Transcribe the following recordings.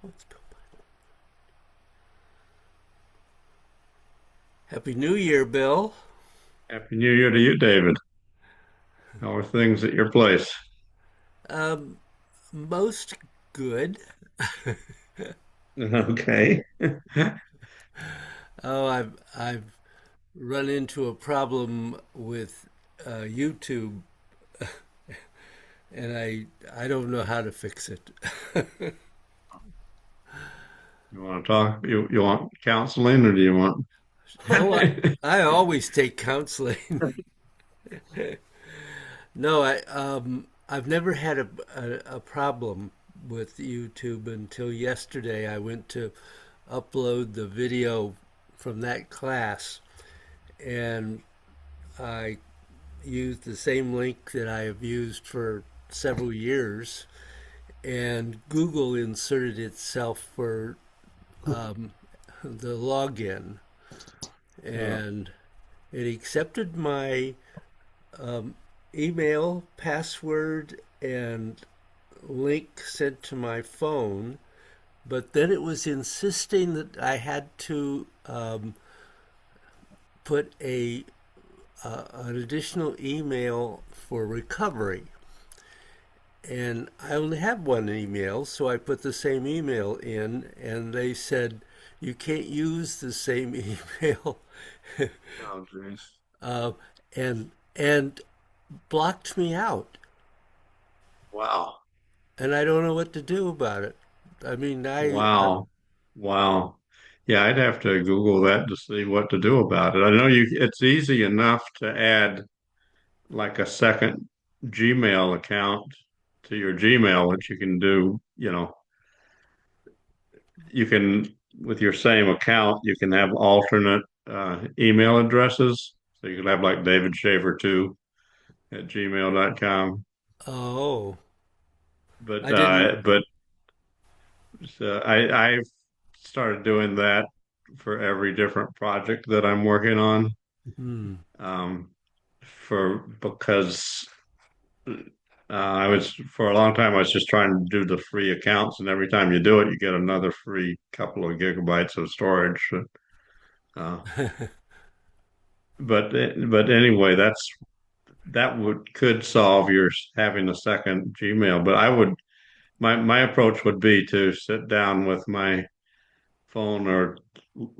Let's go. Happy New Year, Bill. Happy New Year to you, David. How are things at your place? Um, most good. Okay. Oh, I've run into a problem with YouTube, and I don't know how to fix it. You want to talk? You want counseling or do you want? Oh, I always take counseling. No, I've never had a problem with YouTube until yesterday. I went to upload the video from that class, and I used the same link that I have used for several years, and Google inserted itself for the login, Uh, and it accepted my email, password, and link sent to my phone, but then it was insisting that I had to put a an additional email for recovery. And I only have one email, so I put the same email in, and they said, you can't use the same email, oh, geez. uh, and blocked me out. Wow. And I don't know what to do about it. I mean, Wow. Wow. Yeah, I'd have to Google that to see what to do about it. I know it's easy enough to add like a second Gmail account to your Gmail, which you can do, you can with your same account you can have alternate email addresses, so you can have like David Shaver 2 at gmail.com. oh, but I didn't. uh but I've started doing that for every different project that I'm working on, Hmm. um for because I was for a long time I was just trying to do the free accounts, and every time you do it you get another free couple of gigabytes of storage. uh, but anyway, that would could solve your having a second Gmail. But my approach would be to sit down with my phone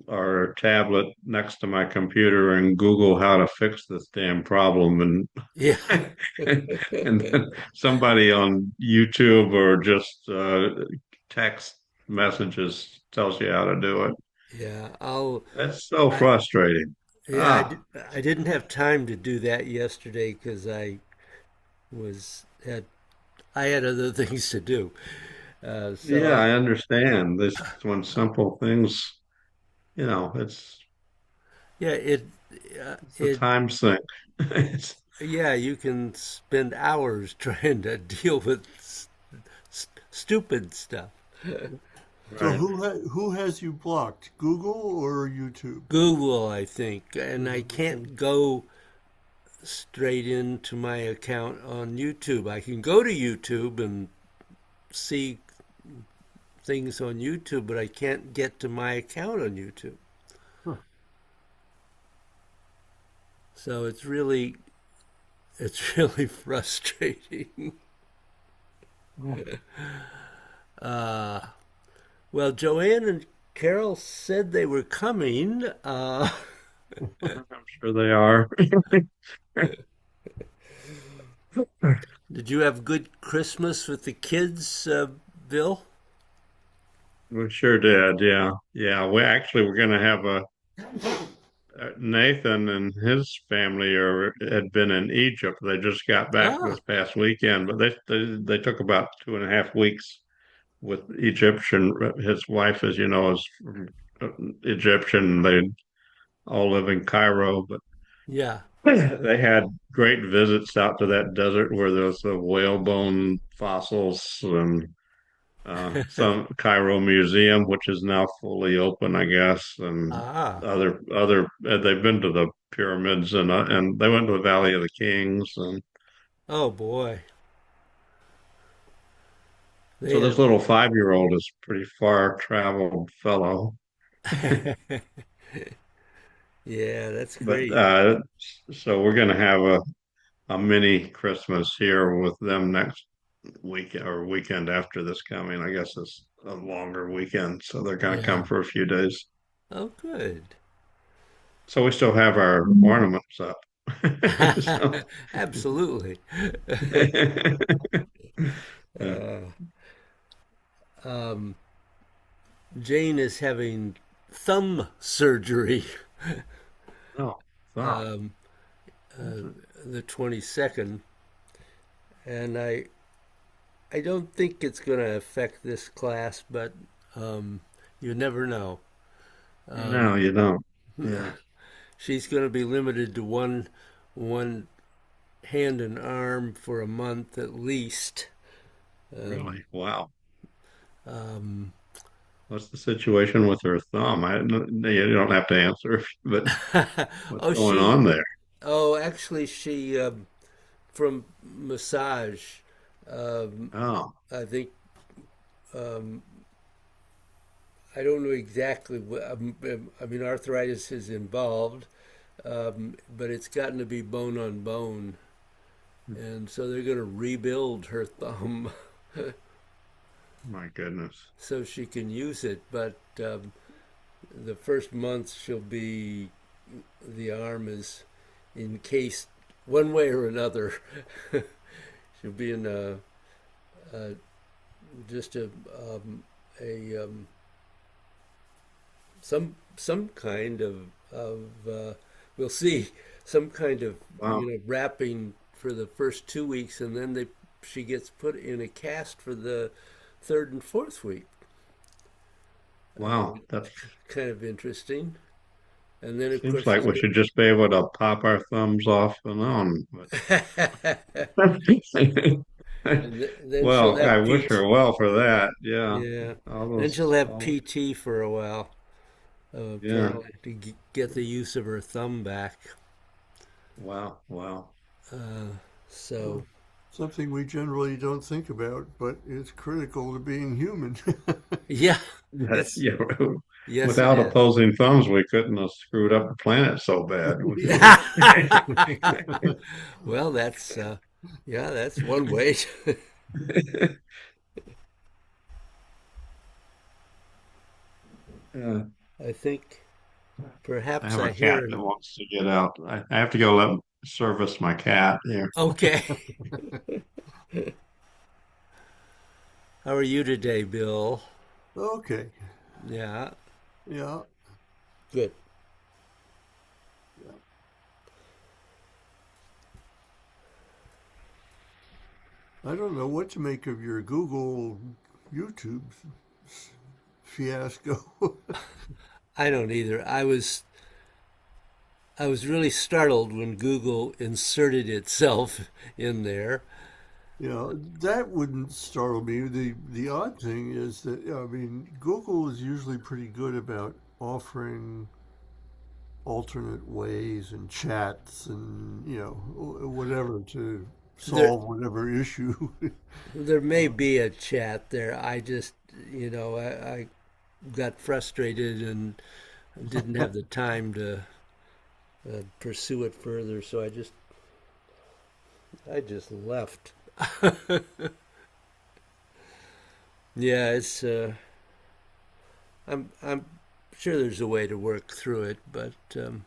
or tablet next to my computer and Google how to fix this damn problem, Yeah. and then somebody on YouTube or just text messages tells you how to do it. Yeah, I'll. That's so I frustrating. yeah, Ah, I didn't have time to do that yesterday because was had I had other things to do. So yeah, I understand this when simple things, it's yeah, it's a it time sink. It's yeah, you can spend hours trying to deal with stupid stuff. So right. who has you blocked? Google or YouTube? Google, I think, and I Google. Okay. can't go straight into my account on YouTube. I can go to YouTube and see things on YouTube, but I can't get to my account on YouTube. Huh. So it's really frustrating. Oh. Uh, well, Joanne and Carol said they were coming. I'm sure they are. Did you have good Christmas with the kids, Bill? We sure did. Yeah. Yeah. We're going to have a Nathan and his family had been in Egypt. They just got back Ah, this past weekend, but they took about 2.5 weeks with Egyptian. His wife, as you know, is from Egyptian. They all live in Cairo, but yeah. they had great visits out to that desert where there's the whalebone fossils and some Cairo museum, which is now fully open, I guess, and Ah, they've been to the pyramids, and they went to the Valley of the Kings, and oh boy. They So this have. little 5-year-old is a pretty far traveled fellow. Yeah, that's But great. so we're going to have a mini Christmas here with them next week or weekend after this coming. I guess it's a longer weekend, so they're going to come Yeah. for a few days. Oh, good. So we still have our ornaments up. So, Absolutely. yeah. Uh, um, Jane is having thumb surgery Oh, wow. um, the 22nd, and I don't think it's going to affect this class, but you never know. No, you don't. Yeah, She's going to be limited to one hand and arm for a month at least. Um, really. Wow. um, What's the situation with her thumb? You don't have to answer, but what's oh, going on there? actually, she from massage. Um, Oh, I think um, I don't know exactly what. I mean, arthritis is involved, but it's gotten to be bone on bone, and so they're going to rebuild her thumb my goodness. so she can use it. But the first month she'll be the arm is encased one way or another. She'll be in a just a some kind of we'll see, some kind of Wow. wrapping for the first 2 weeks, and then they she gets put in a cast for the third and fourth week. Wow. That Kind of interesting. And then of seems course like she's we should just be able to pop our thumbs off and on. going. And then she'll Well, I have wish PT. her well for that. Yeah. Yeah. All Then those, she'll have all, PT for a while, yeah. apparently, to get the use of her thumb back. Wow. Wow. Uh, so, Well, something we generally don't think about, but it's critical to being human. yeah, it's, Yeah. yes, it Without is. opposing thumbs, we couldn't have screwed up the planet so bad. Well, yeah, that's one way. Yeah. I think I perhaps have a I cat hear that an. wants to get out. I have to go let service my cat here. Okay. How are you today, Bill? Okay. Yeah, Yeah. good. Yeah. I don't know what to make of your Google YouTube fiasco. I don't either. I was really startled when Google inserted itself in there. That wouldn't startle me. The odd thing is that I mean, Google is usually pretty good about offering alternate ways and chats and whatever to There solve whatever issue. there may uh, be a chat there. I just, I got frustrated and didn't have the time to pursue it further, so I just left. Yeah, it's I'm sure there's a way to work through it, but um,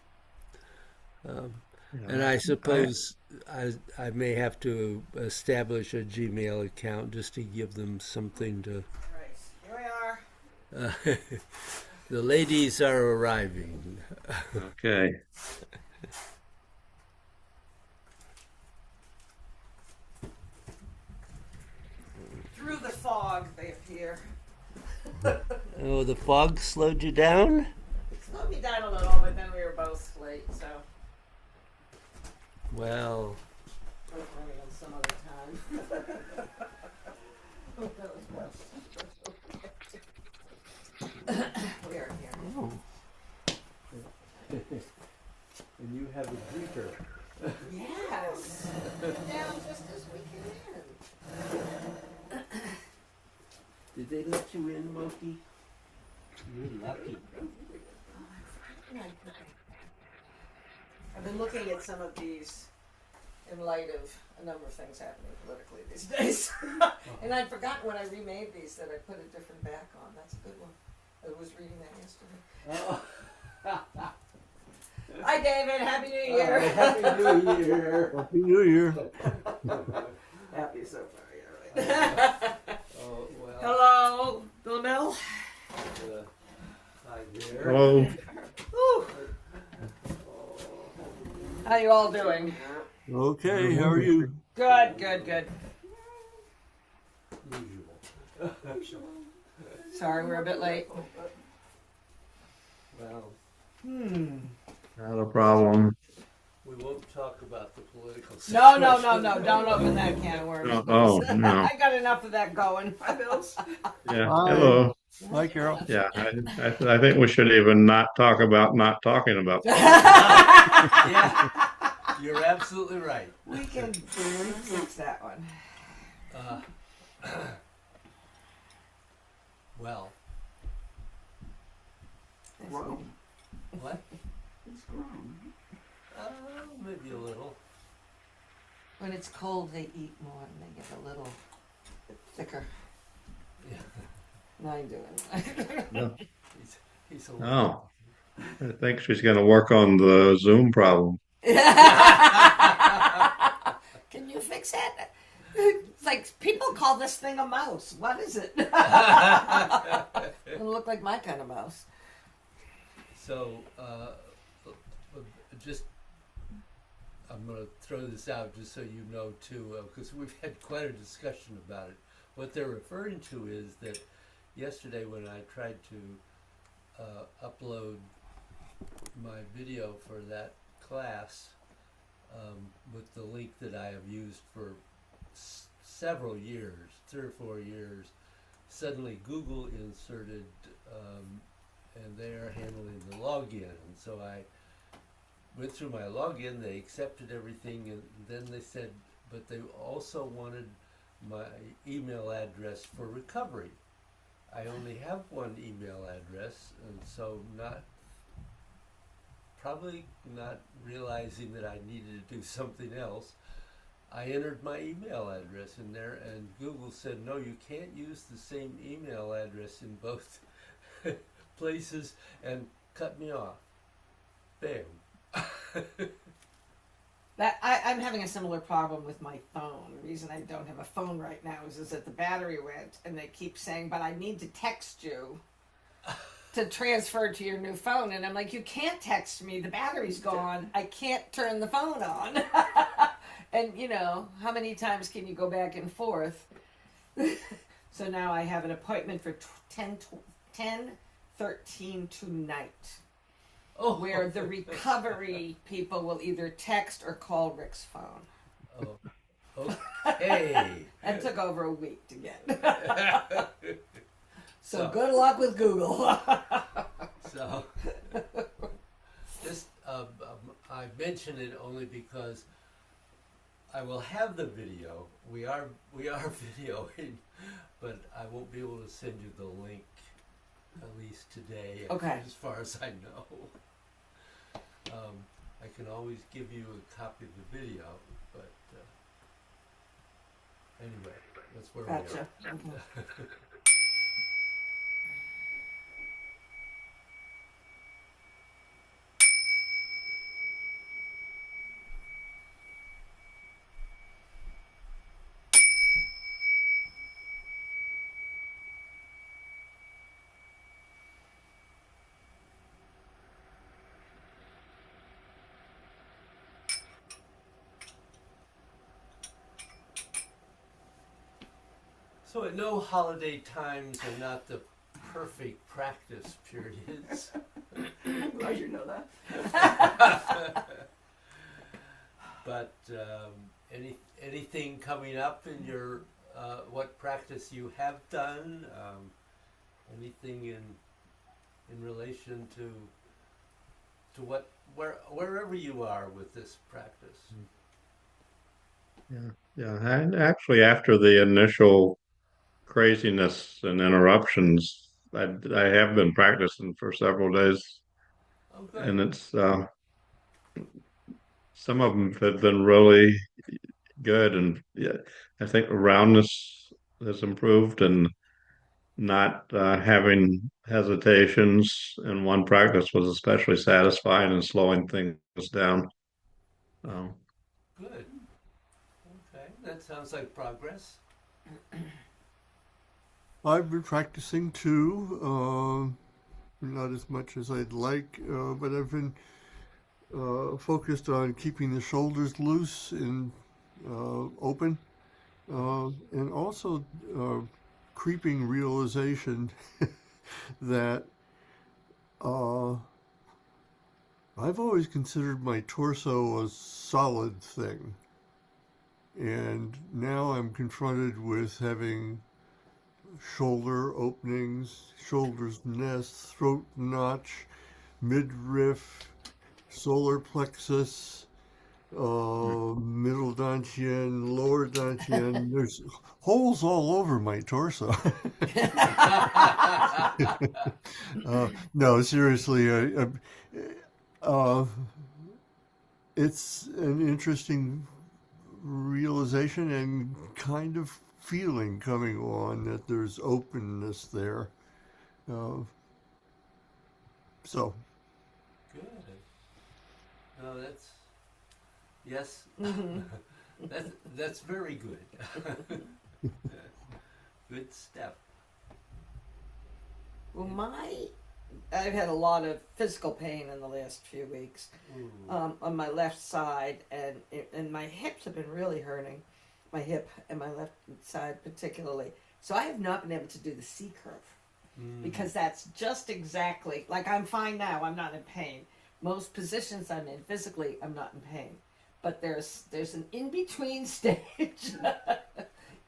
and Yeah, I I suppose I may have to establish a Gmail account just to give them something to. Right, here we are. Uh, the ladies are arriving. okay. Through the fog, they appear. Oh, the fog slowed you down? Slowed me down a little, but then we were both late, so Well, we'll bring it some other time. That was rough. We are here. oh. And you have a greeter. Yes. Down just as we came in. Did they let you in, Moki? You're lucky. I've been looking at some of these in light of a number of things happening politically these days. And I'd forgotten when I remade these that I put a different back on. That's a good one. I was reading that yesterday. Oh. Hi, David. Happy New Year. Happy New Year. Happy New Year. Happy so far, yeah, right. Oh, well. Hello, Bill Mill. Hi there. Hello. Whew. How you all doing? Okay, how are you? Good, good, good. Usual. Sorry, we're a bit late. Well, Not a problem. we won't talk about the political No, situation. no. Don't open that can of worms. Oh, no. I got enough of that going. Hi, Bills. Yeah. Hi. Hello. Hi, Carol. Yeah. I think we should even not talk about not talking about. Yeah, you're absolutely right. We can fix that one. Uh, well, Grown. what? It's grown. Maybe a little. When it's cold, they eat more and they get a little thicker. Yeah. No, I'm doing. He's a little. Oh, I think she's going to work on the Zoom problem. Can you fix it? It's like people call this thing a mouse. What is it? It doesn't look like my kind of mouse. So, just, I'm going to throw this out just so you know too, because we've had quite a discussion about it. What they're referring to is that yesterday when I tried to upload my video for that class with the link that I have used for several years, 3 or 4 years, suddenly Google inserted and they're handling the login. And so I went through my login, they accepted everything, and then they said, but they also wanted my email address for recovery. I only have one email address, and so probably not realizing that I needed to do something else, I entered my email address in there, and Google said, no, you can't use the same email address in both places, and cut me off. Bam. I'm having a similar problem with my phone. The reason I don't have a phone right now is that the battery went, and they keep saying, but I need to text you to transfer to your new phone. And I'm like, you can't text me. The battery's gone. I can't turn the phone on. And, how many times can you go back and forth? So now I have an appointment for 10:13 tonight. Oh, Where the recovery people will either text or call Rick's phone. Oh, okay. That took over a week to get. So good luck with Google. So, just I mention it only because I will have the video. We are videoing, but I won't be able to send you the link at least today. Okay. As far as I know, I can always give you a copy of the video, but anyway, that's where Gotcha. we are. Okay. So at no holiday times are not the perfect practice periods. I'm glad you know that. But anything coming up in your what practice you have done? Anything in relation to wherever you are with this practice? Yeah. And actually, after the initial craziness and interruptions, I have been practicing for several days, Oh, good. and it's some of them have been really good, and yeah, I think roundness has improved, and not having hesitations in one practice was especially satisfying in slowing things down. Oh, Good. Okay. That sounds like progress. I've been practicing too, not as much as I'd like, but I've been focused on keeping the shoulders loose and open, and also uh, creeping realization that uh, I've always considered my torso a solid thing. And now I'm confronted with having shoulder openings, shoulders nest, throat notch, midriff, solar plexus, middle dantian, lower dantian. There's holes all over my torso. No, seriously, uh, it's an interesting realization and kind of feeling coming on that there's openness there. Uh, so, Good. No, that's yes. Hmm. That's very good. Good step. Well, I've had a lot of physical pain in the last few weeks Ooh. on my left side, and my hips have been really hurting. My hip and my left side particularly. So I have not been able to do the C curve because that's just exactly like I'm fine now. I'm not in pain. Most positions I'm in physically, I'm not in pain. But there's an in between stage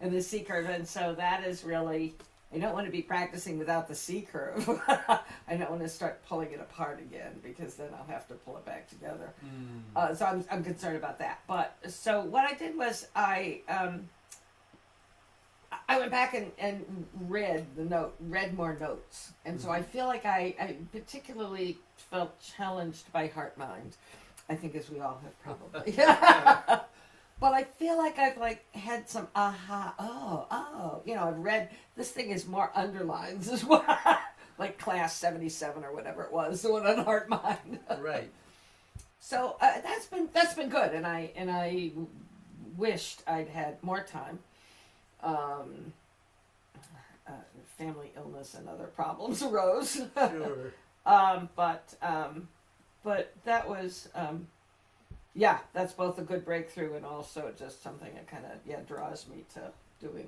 in the C curve, and so that is really. I don't want to be practicing without the C curve. I don't want to start pulling it apart again because then I'll have to pull it back together. So I'm concerned about that. But so what I did was I went back and read more notes, and so I feel like I particularly felt challenged by heart mind. I think as we all have probably. But I feel like I've had some I've read this thing is more underlines as well, like class 77 or whatever it was, the one on heart mind. Right. So that's been good, and I wished I'd had more time. Family illness and other problems arose. Sure. But that was. Yeah, that's both a good breakthrough and also just something that kind of draws me to doing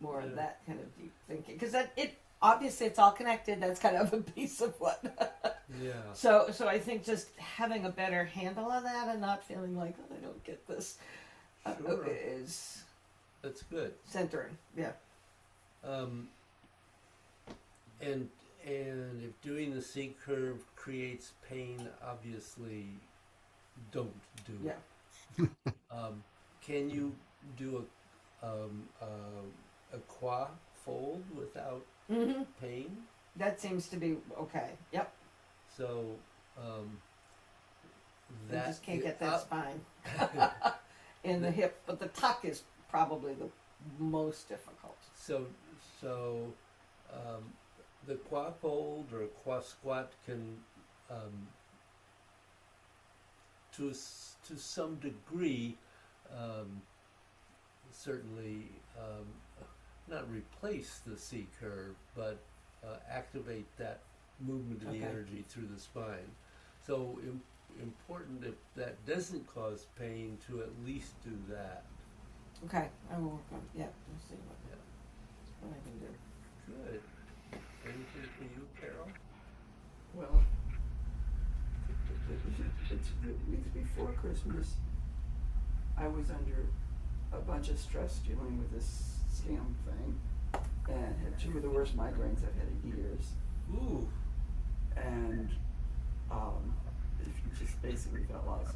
more of that kind of deep thinking because obviously it's all connected. That's kind of a piece of what. Yeah. So I think just having a better handle on that and not feeling like I don't get this Sure. is That's good. centering. Yeah. And if doing the C curve creates pain, obviously don't do Yeah. it. Can you do a qua fold without Mm-hmm. pain? That seems to be okay. Yep. So I that just can't get that spine in the hip, but the tuck is probably the most difficult. So the qua fold or qua squat can to some degree certainly not replace the C curve, but activate that movement of the Okay. energy through the spine. So important if that doesn't cause pain to at least do that. Okay, I will work on. Yeah, we'll see Yeah. what I can do. Good. Anything for you, Carol? Well, it's weeks before Christmas. I was under a bunch of stress dealing with this scam thing and had two of the worst migraines I've had in years. Ooh. And if you just basically felt lost,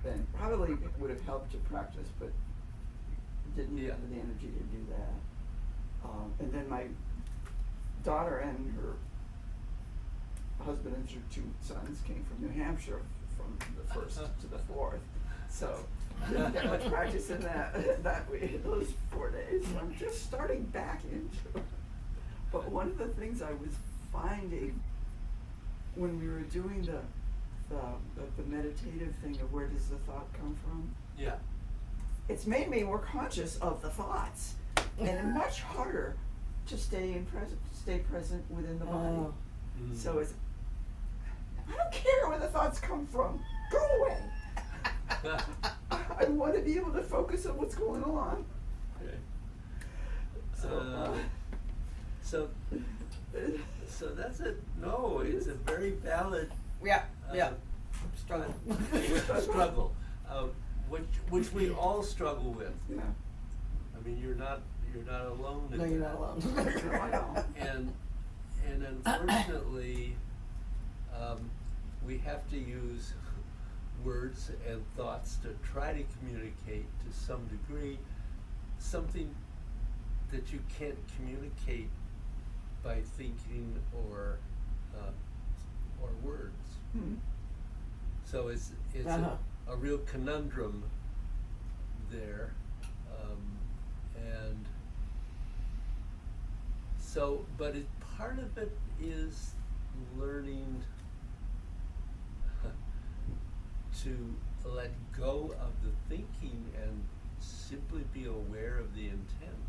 then probably would have helped to practice, but didn't Yeah. have the energy to do that. And then my daughter and her husband and her 2 sons came from New Hampshire from the 1st to the 4th. So didn't get much practice in that way, those 4 days. So I'm just starting back into it. But one of the things I was finding when we were doing the meditative thing of where does the thought come from, Yeah. it's made me more conscious of the thoughts and much harder to stay present within the body. Oh. So it's, I don't care where the thoughts come from. Go away. I want to be able to focus on what's going on. Okay. So, So that's a no. It's a very valid Yeah, yeah. Struggle. struggle, which we all struggle with. yeah. I mean, you're not alone in No, you're that. not alone. No, I know. And unfortunately, we have to use words and thoughts to try to communicate to some degree something that you can't communicate by thinking or words. Mhm. So it's Uh-huh. a real conundrum there, and so, but part of it is learning to let go of the thinking and simply be aware of the intent.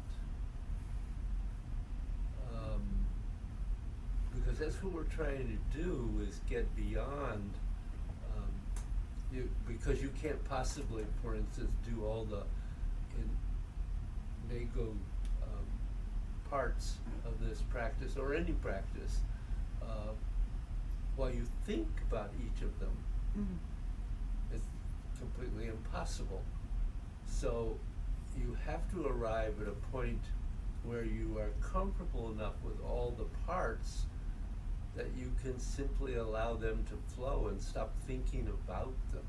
Because that's what we're trying to do, is get beyond, because you can't possibly, for instance, do all the nego parts of this practice or any practice while you think about each of them. Mhm. It's completely impossible. So you have to arrive at a point where you are comfortable enough with all the parts that you can simply allow them to flow and stop thinking about them.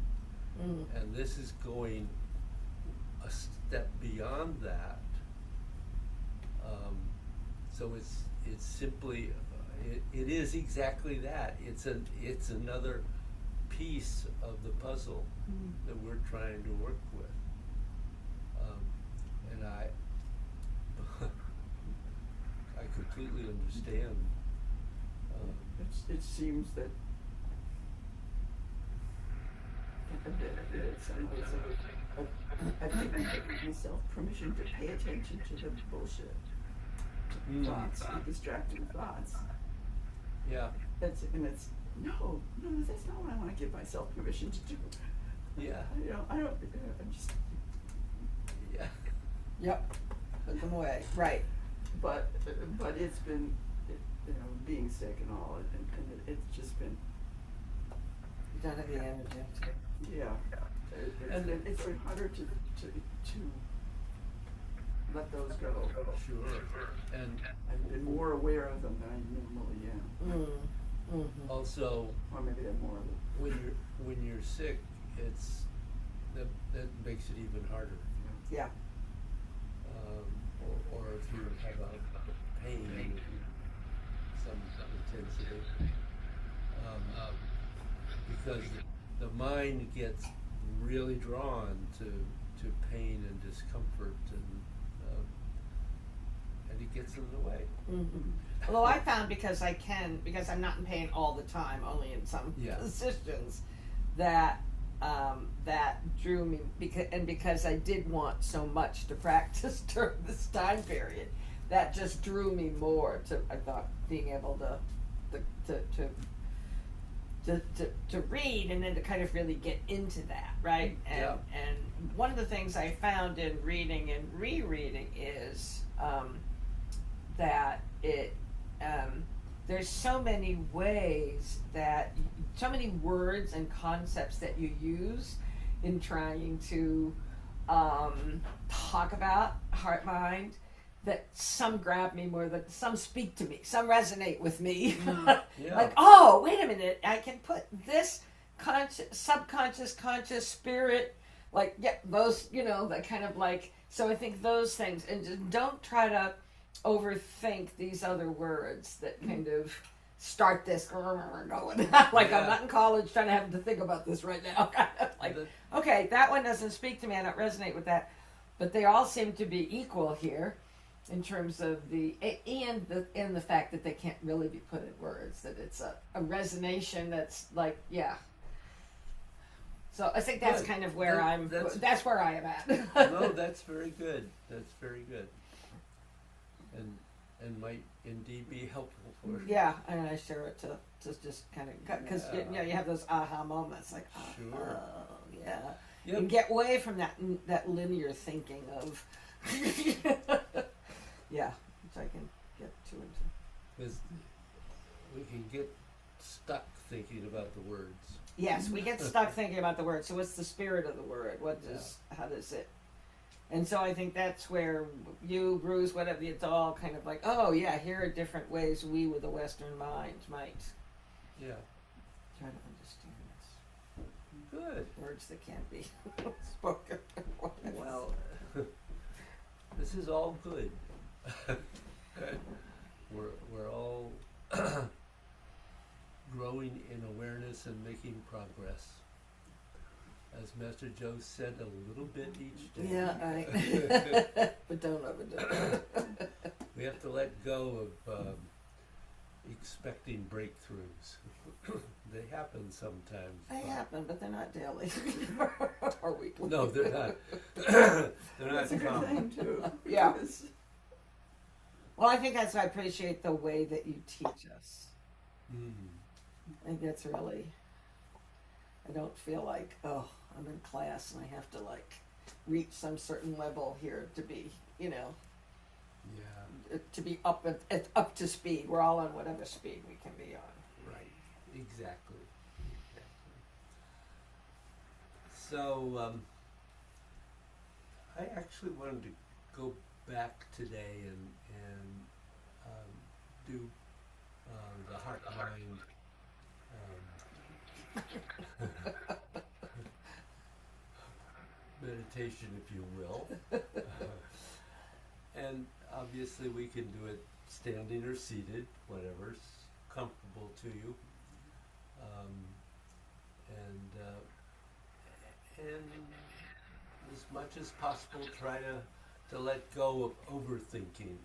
Mm. And this is going a step beyond that. So it's simply it is exactly that. It's another piece of the puzzle that we're trying to work with. And I completely understand. It seems that I've given myself permission to pay attention to the bullshit thoughts, the distracting thoughts. Yeah, It's no, that's not what I want to give myself permission to do. yeah, I'm just, yeah. Yep. Put them away. Right. but it's been, being sick and all, and it's just been, You don't have the energy. yeah. It's been harder to let those go. Sure. And I've been more aware of them than I normally am. Mm-hmm. also, Or maybe I'm more, when you're sick, that makes it even harder. Yeah. Or if you have a pain, some intensity, because the mind gets really drawn to pain and discomfort, and it gets in the way. Mm-hmm. Although I found because I'm not in pain all the time, only in some Yeah. positions, that drew me because I did want so much to practice during this time period, that just drew me more to, I thought, being able to read and then to kind of really get into that, right? And one of the things I found in reading and rereading is that there's so many ways so many words and concepts that you use in trying to talk about heart mind, that some grab me more, that some speak to me, some resonate with me. Yeah. Like, oh, wait a minute, I can put this subconscious, conscious, spirit, like, yeah, those, that kind of like, so I think those things, and just don't try to overthink these other words that kind of start this going. Like I'm Yeah. not in college trying to have to think about this right now. Like, The- okay, that one doesn't speak to me. I don't resonate with that. But they all seem to be equal here in terms of and the fact that they can't really be put in words. That it's a resonation that's like, yeah. So I think that's Good. kind of where That's- that's where I am at. No, that's very good. That's very good. And might indeed be helpful for Yeah, and I share it to just kind of because Yeah. you have those aha moments like Sure. oh yeah, Yep. and get away from that linear thinking of yeah, which I can get too into. Because we can get stuck thinking about the words. Yes, we get stuck thinking about the word. So what's the spirit of the word? How does it? And so I think that's where you, Bruce, whatever, it's all kind of like, oh yeah, here are different ways we with a Western mind might Yeah. try to understand this. Good. Words that can't be spoken. Well, this is all good. We're all growing in awareness and making progress. As Master Joe said, a little bit each day. Yeah, but don't overdo it. We have to let go of expecting breakthroughs. They happen sometimes. They but- happen, but they're not daily or weekly. No, they're not. They're not That's a good common. thing too. Yeah. Because Well, I think that's why I appreciate the way that you teach us. Mm. I think that's really. I don't feel like, oh, I'm in class and I have to like reach some certain level here to be, Yeah. to be up to speed. We're all on whatever speed we can be on. Right. Exactly. So, I actually wanted to go back today and do the heart mind meditation, if you will. And obviously, we can do it standing or seated, whatever's comfortable to you. And as much as possible, try to let go of overthinking.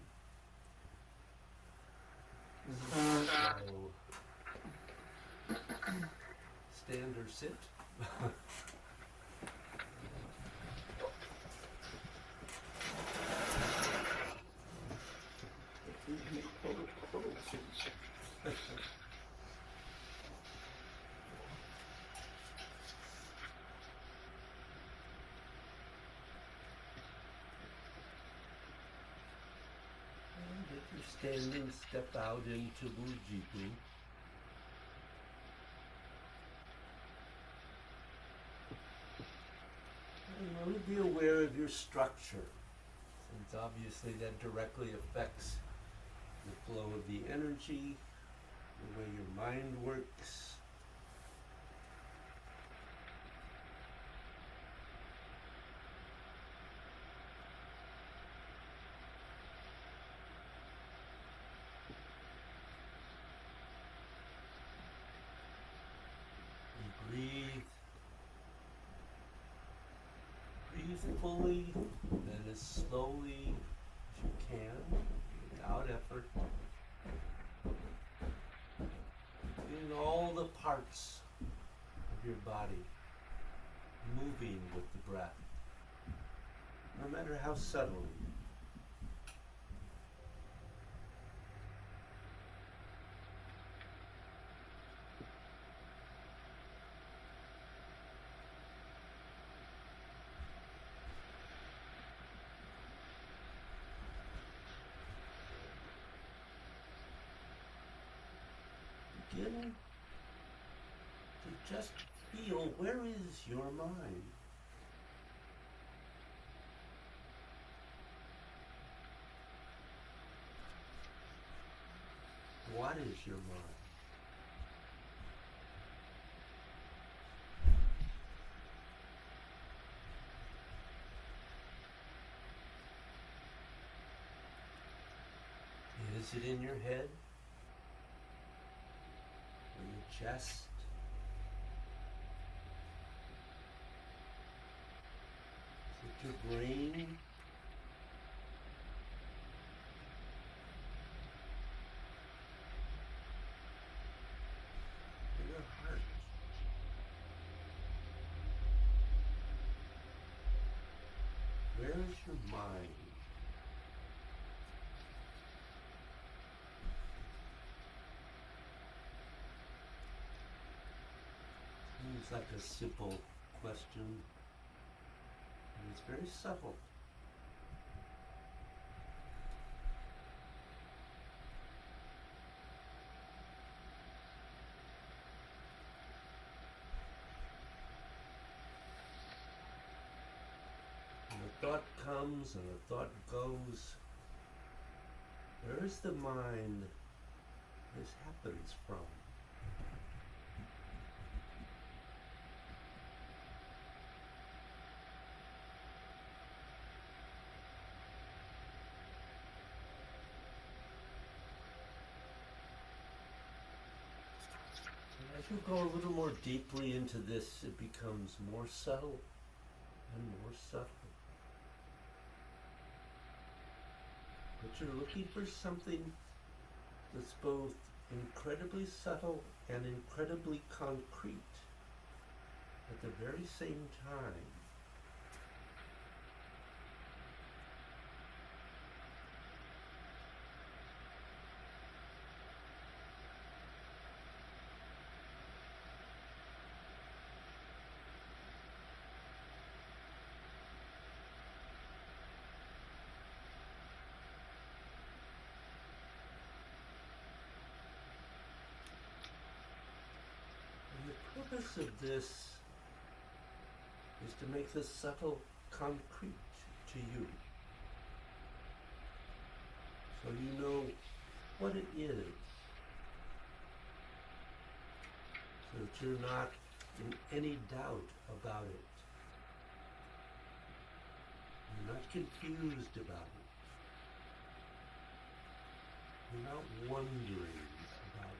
So, stand or sit. And if you're standing, step out into Wujibu. And really be aware of your structure, since obviously that directly affects the flow of the energy, the way your mind works. And breathe. Breathe fully, then as slowly as you can, without effort. In all the parts of your body moving with the breath, no matter how subtly. Begin to just feel, where is your mind? What is your mind? Is it in your head? Or your chest? Is it your brain? Or your heart? Where is your mind? Seems like a simple question, and it's very subtle. And a thought comes and a thought goes. Where is the mind this happens from? As you go a little more deeply into this, it becomes more subtle and more subtle. But you're looking for something that's both incredibly subtle and incredibly concrete at the very same time. And the purpose of this is to make the subtle concrete to you, so you know what it is, so that you're not in any doubt about it. You're not confused about it. You're not wondering about it.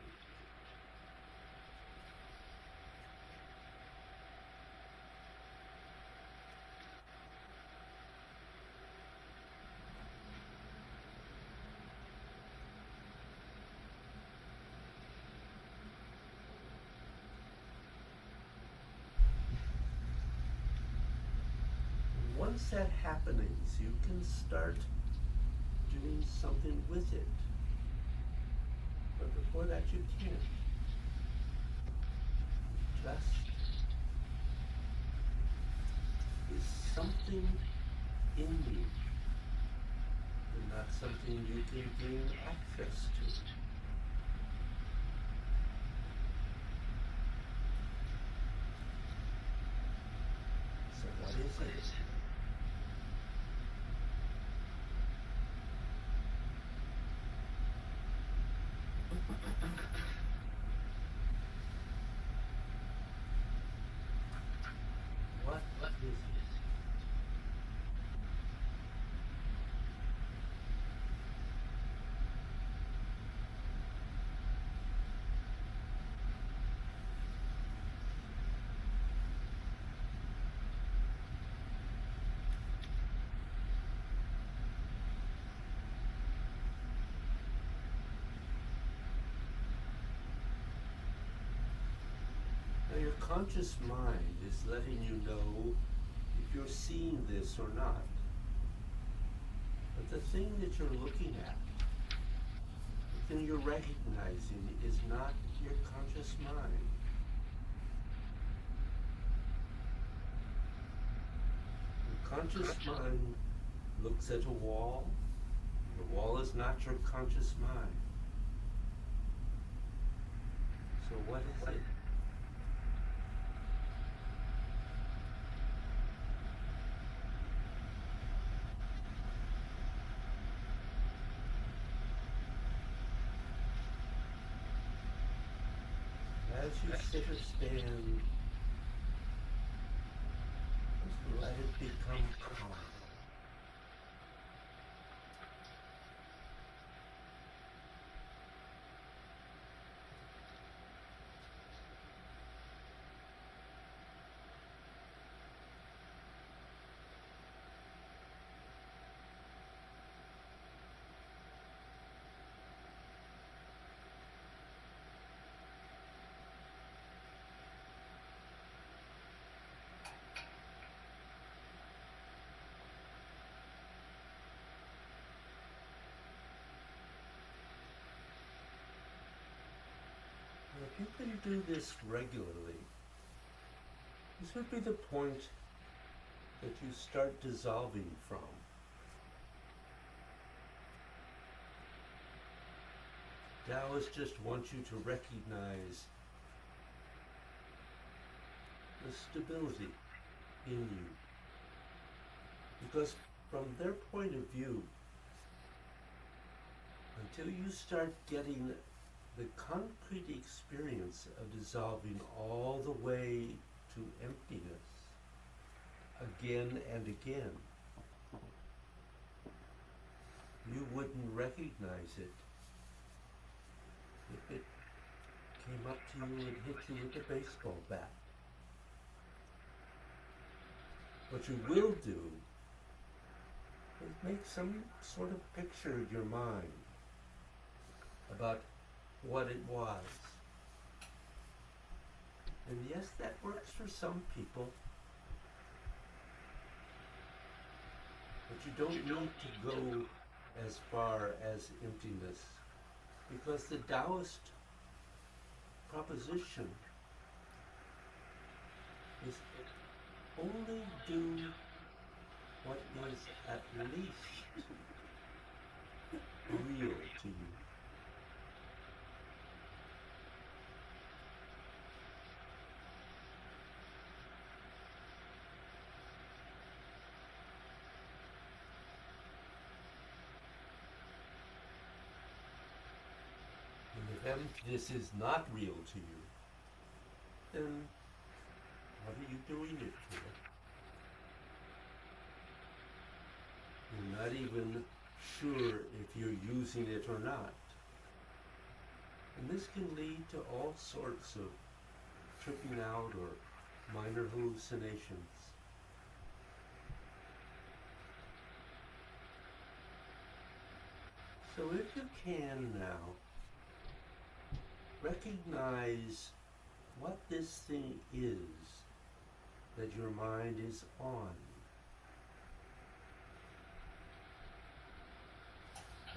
Once that happens, you can start doing something with it. But before that, you can't. Just is something in you, but not something you can gain access to. So what is it? What is it? Now your conscious mind is letting you know if you're seeing this or not. But the thing that you're looking at, the thing you're recognizing, is not your conscious mind. Your conscious mind looks at a wall. The wall is not your conscious mind. So what is it? As you sit or stand, just let it become calm. do this regularly, this would be the point that you start dissolving from. Taoists just want you to recognize the stability in you. Because from their point of view, until you start getting the concrete experience of dissolving all the way to emptiness again and again, you wouldn't recognize it if it came up to you and hit you with a baseball bat. What you will do is make some sort of picture in your mind about what it was. And yes, that works for some people, but you don't need to go as far as emptiness, because the Taoist proposition is only do what is at least real to you. And if this is not real to you, then what are you doing it for? You're not even sure if you're using it or not. And this can lead to all sorts of tripping out or minor hallucinations. So if you can now, recognize what this thing is that your mind is on.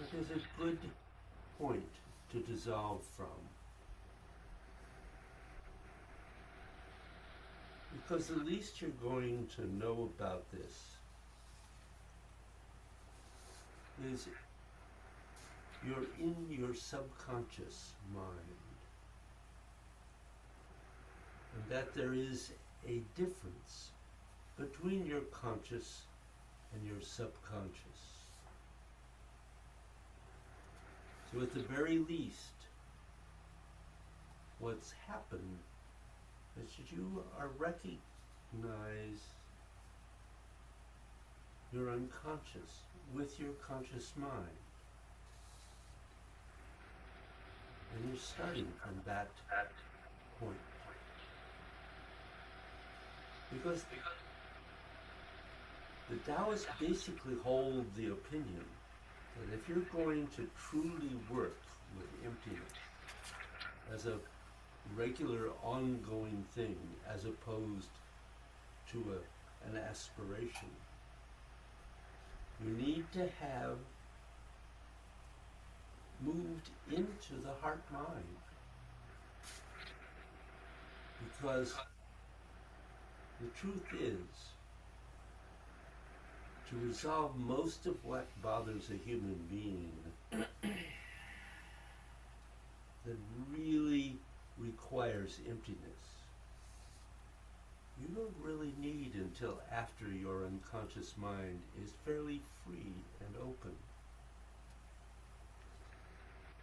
It is a good point to dissolve from. Because the least you're going to know about this is you're in your subconscious mind. And that there is a difference between your conscious and your subconscious. So at the very least, what's happened is that you are recognize your unconscious with your conscious mind. And you're starting from that point. Because the Taoists basically hold the opinion that if you're going to truly work with emptiness as a regular ongoing thing as opposed to an aspiration, you need to have moved into the heart mind. Because the truth is, to resolve most of what bothers a human being that really requires emptiness, you don't really need until after your unconscious mind is fairly free and open.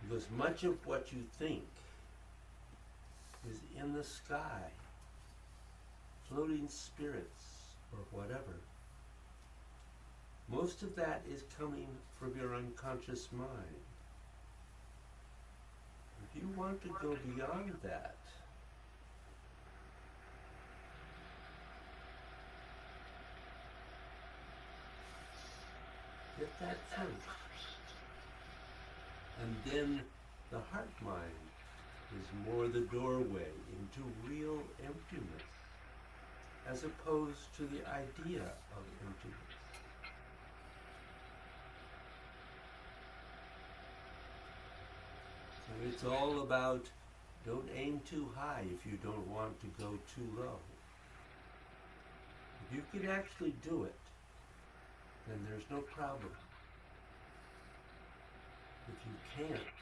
Because much of what you think is in the sky, floating spirits or whatever. Most of that is coming from your unconscious mind. If you want to go beyond that, get that first. And then the heart mind is more the doorway into real emptiness, as opposed to the idea of emptiness. So it's all about Don't aim too high if you don't want to go too low. If you can actually do it, then there's no problem. If you can't,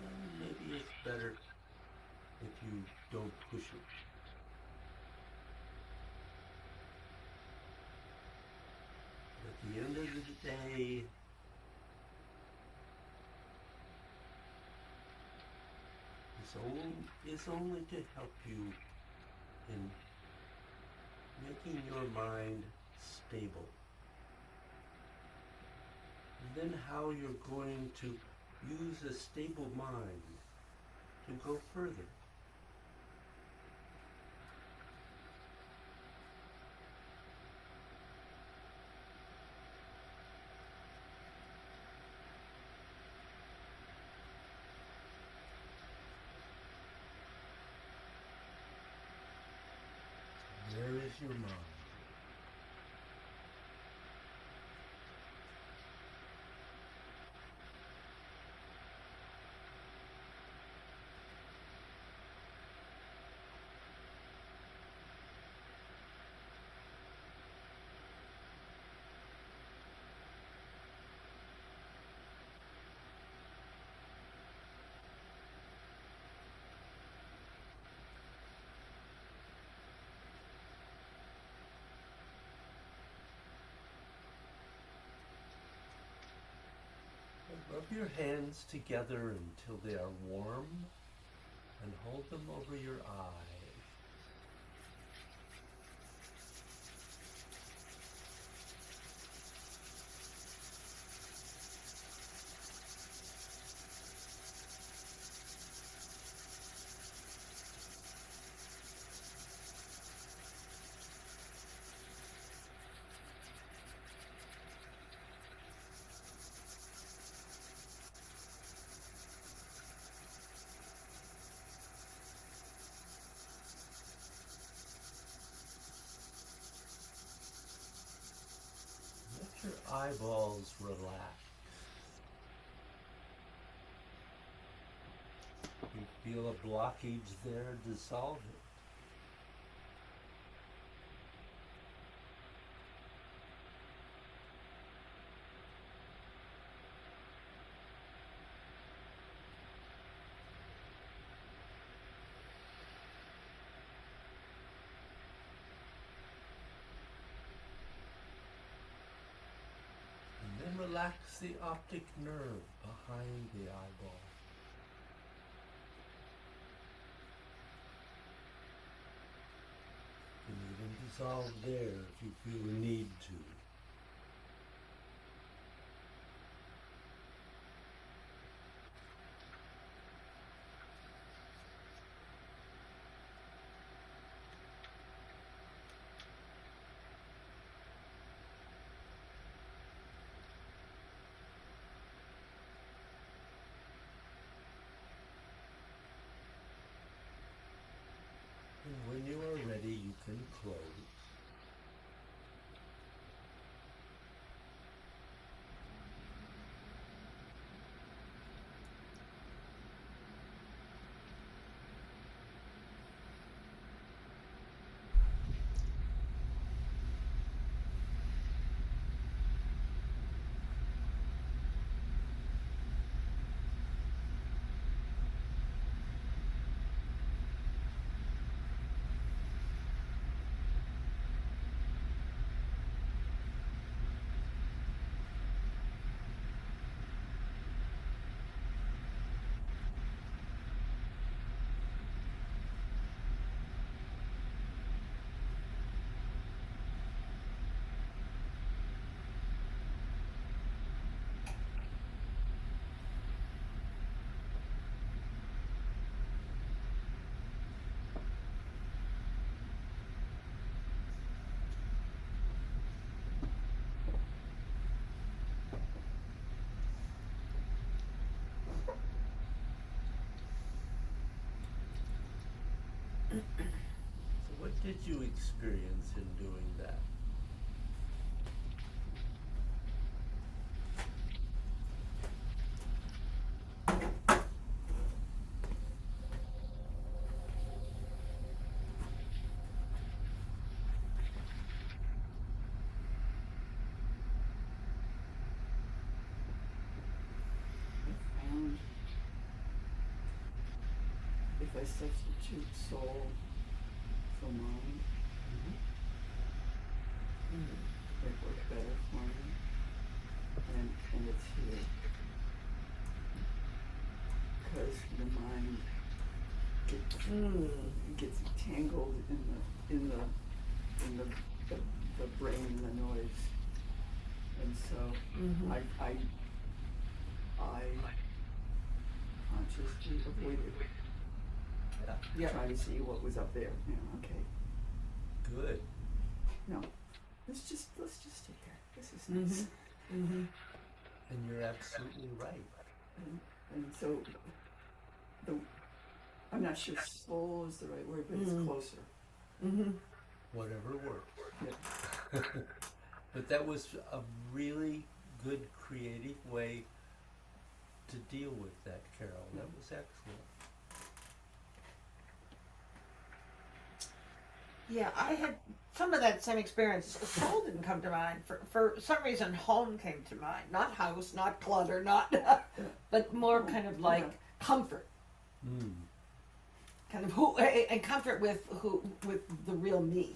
then maybe it's better if you don't push it. At the end of the day, it's only to help you in making your mind stable. And then how you're going to use a stable mind to go further. There is your mind. Rub your hands together until they are warm and hold them over your eyes. Let your eyeballs relax. You feel a blockage there, dissolve it. And then relax the optic nerve behind the eyeball. You can even dissolve there if you feel the need to. And when you are ready, you can close. So what did you experience in doing that? if I substitute soul for mind, it works better for me. And it's here. Because the mind gets tangled in the brain and the noise. And so I consciously avoided Yeah. trying to see what was up there. Okay. Good. No. Let's just stay there. This is nice. And you're absolutely right. And so I'm not sure soul is the right word, but it's closer. Whatever works. Yeah. But that was a really good creative way to deal with that, Carol. That was excellent. Yeah, I had some of that same experience. Soul didn't come to mind. For some reason, home came to mind. Not house, not clutter, not, but more kind of like comfort. Kind of who, and comfort with the real me.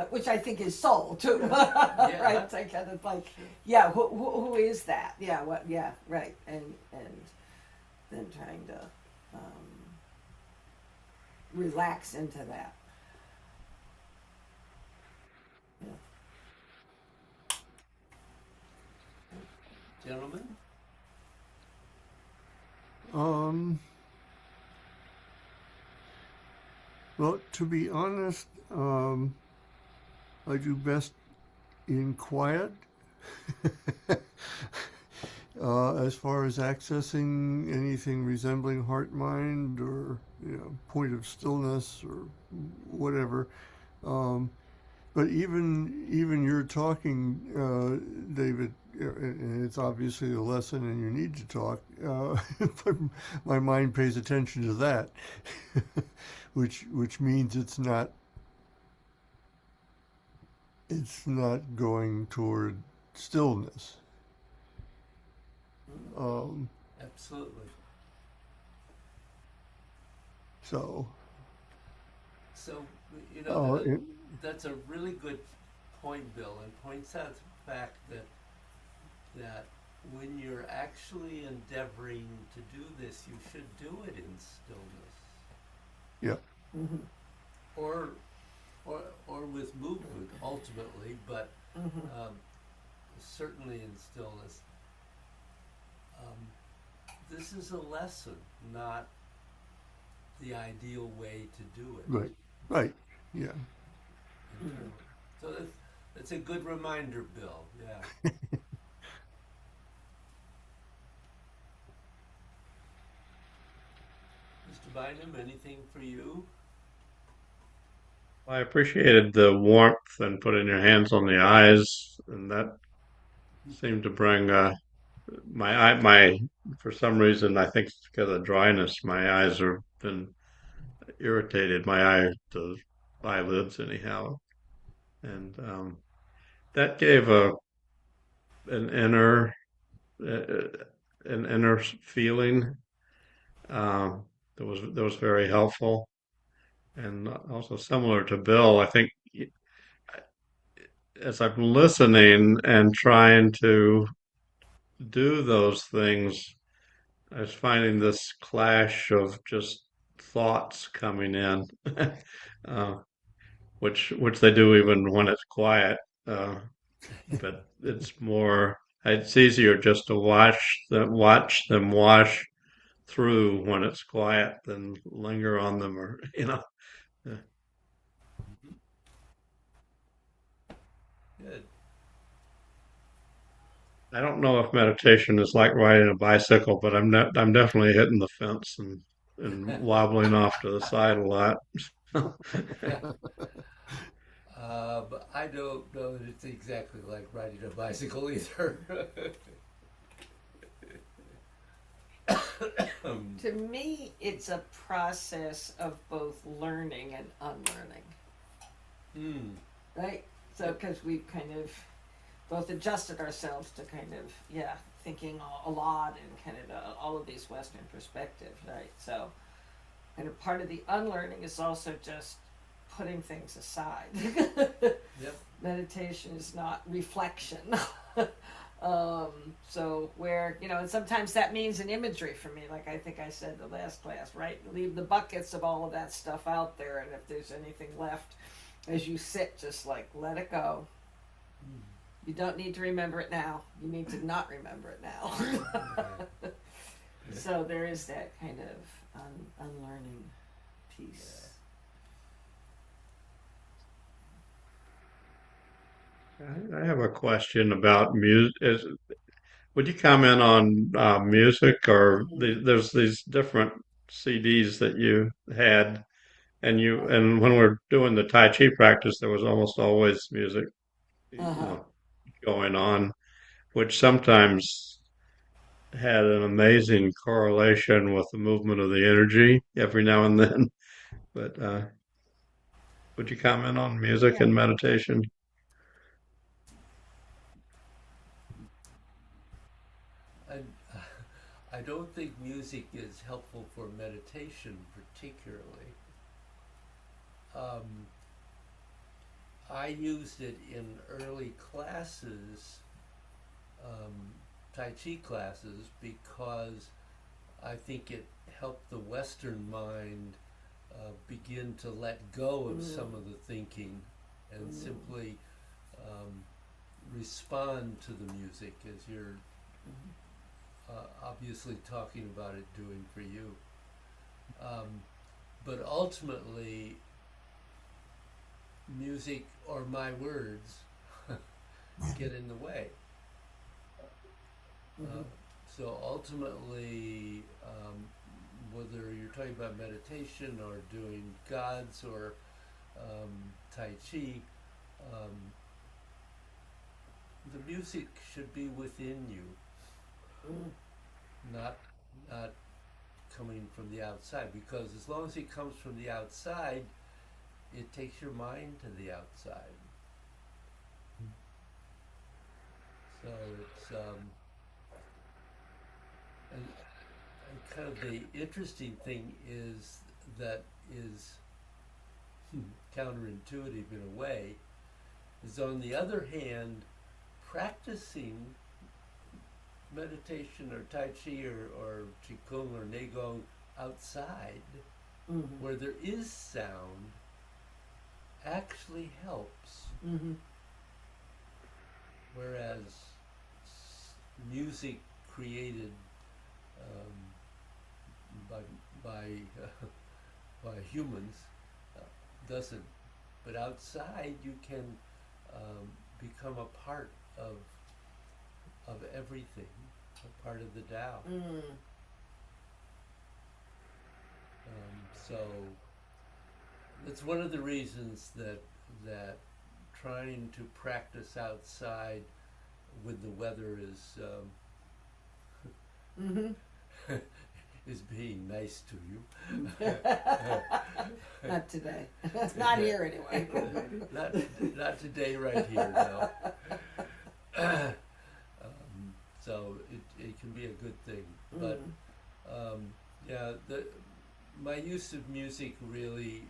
Which I think is soul too, right? So kind of like, yeah, who is that? Yeah, what? Yeah, right. And then trying to relax into that. Yeah. Gentlemen? Well, to be honest, I do best in quiet. As far as accessing anything resembling heart mind or point of stillness or whatever. But even you're talking, David, and it's obviously a lesson and you need to talk, but my mind pays attention to that, which means it's not going toward stillness. Absolutely. So, that's a really good point, Bill, and points out the fact that when you're actually endeavoring to do this, you should do it in stillness. yeah. Or with movement ultimately, but certainly in stillness. This is a lesson, not the ideal way to do it. Right, yeah. So that's a good reminder, Bill. Yeah. Mr. Bynum, anything for you? I appreciated the warmth and putting your hands on the eyes, and that seemed to bring my for some reason, I think it's because of dryness, my eyes have been irritated. The eyelids anyhow, and that gave an inner uh, an inner feeling that was very helpful, and also similar to Bill. I think as I'm listening and trying to do those things, I was finding this clash of just thoughts coming in, uh, which they do even when it's quiet. But it's easier just to watch them wash through when it's quiet than linger on them or. Good. I don't know if meditation is like riding a bicycle, but I'm definitely hitting the fence and wobbling off to the side a lot. But I don't know that it's exactly like riding a bicycle either. To me, it's a process of both learning and unlearning. Right? So, because we've kind of both adjusted ourselves to kind of, thinking a lot and kind of all of these Western perspectives, right? So, kind of part of the unlearning is also just putting things aside. Yep. Meditation is not reflection. So where, and sometimes that means an imagery for me, like I think I said the last class, right? Leave the buckets of all of that stuff out there, and if there's anything left as you sit, just like let it go. You don't need to remember it now. You need to not remember it now. So there is that kind of unlearning piece. I have a question about music. Would you comment on music, or there's these different CDs that you had, and when we're doing the Tai Chi practice, there was almost always music, Uh-huh. going on, which sometimes had an amazing correlation with the movement of the energy every now and then. But would you comment on music Yeah. and meditation? I, I don't think music is helpful for meditation particularly. I used it in early classes, Tai Chi classes, because I think it helped the Western mind begin to let go of some of the thinking and simply respond to the music as you're obviously talking about it doing for you. But ultimately, music or my words get in the way. So ultimately, whether you're talking about meditation or doing gods or Tai Chi, the music should be within you, not coming from the outside. Because as long as it comes from the outside, it takes your mind to the outside. So it's and kind of the interesting thing is that is counterintuitive in a way, is on the other hand, practicing meditation or Tai Chi or Qigong or Neigong outside, where there is sound, actually helps. Whereas music created by humans doesn't. But outside, you can become a part of everything, a part of the Tao. So it's one of the reasons that trying to practice outside with the weather is is being nice to you. Not today. Not here anyway. not today, right here. No. So it can be a good thing, but yeah, my use of music really,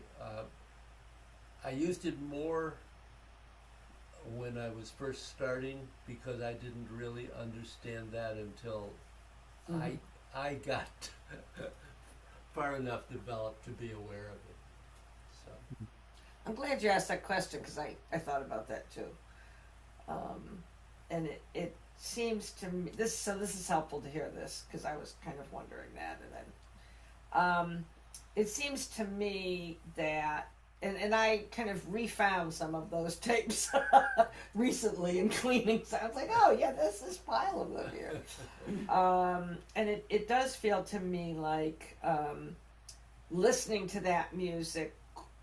I used it more when I was first starting because I didn't really understand that until I got far enough developed to be aware of it. So I'm glad you asked that question because I thought about that too. And it seems to me this is helpful to hear this because I was kind of wondering that, and then it seems to me that and I kind of refound some of those tapes recently in cleaning. So I was like, oh yeah, there's this pile of them here. And it does feel to me like listening to that music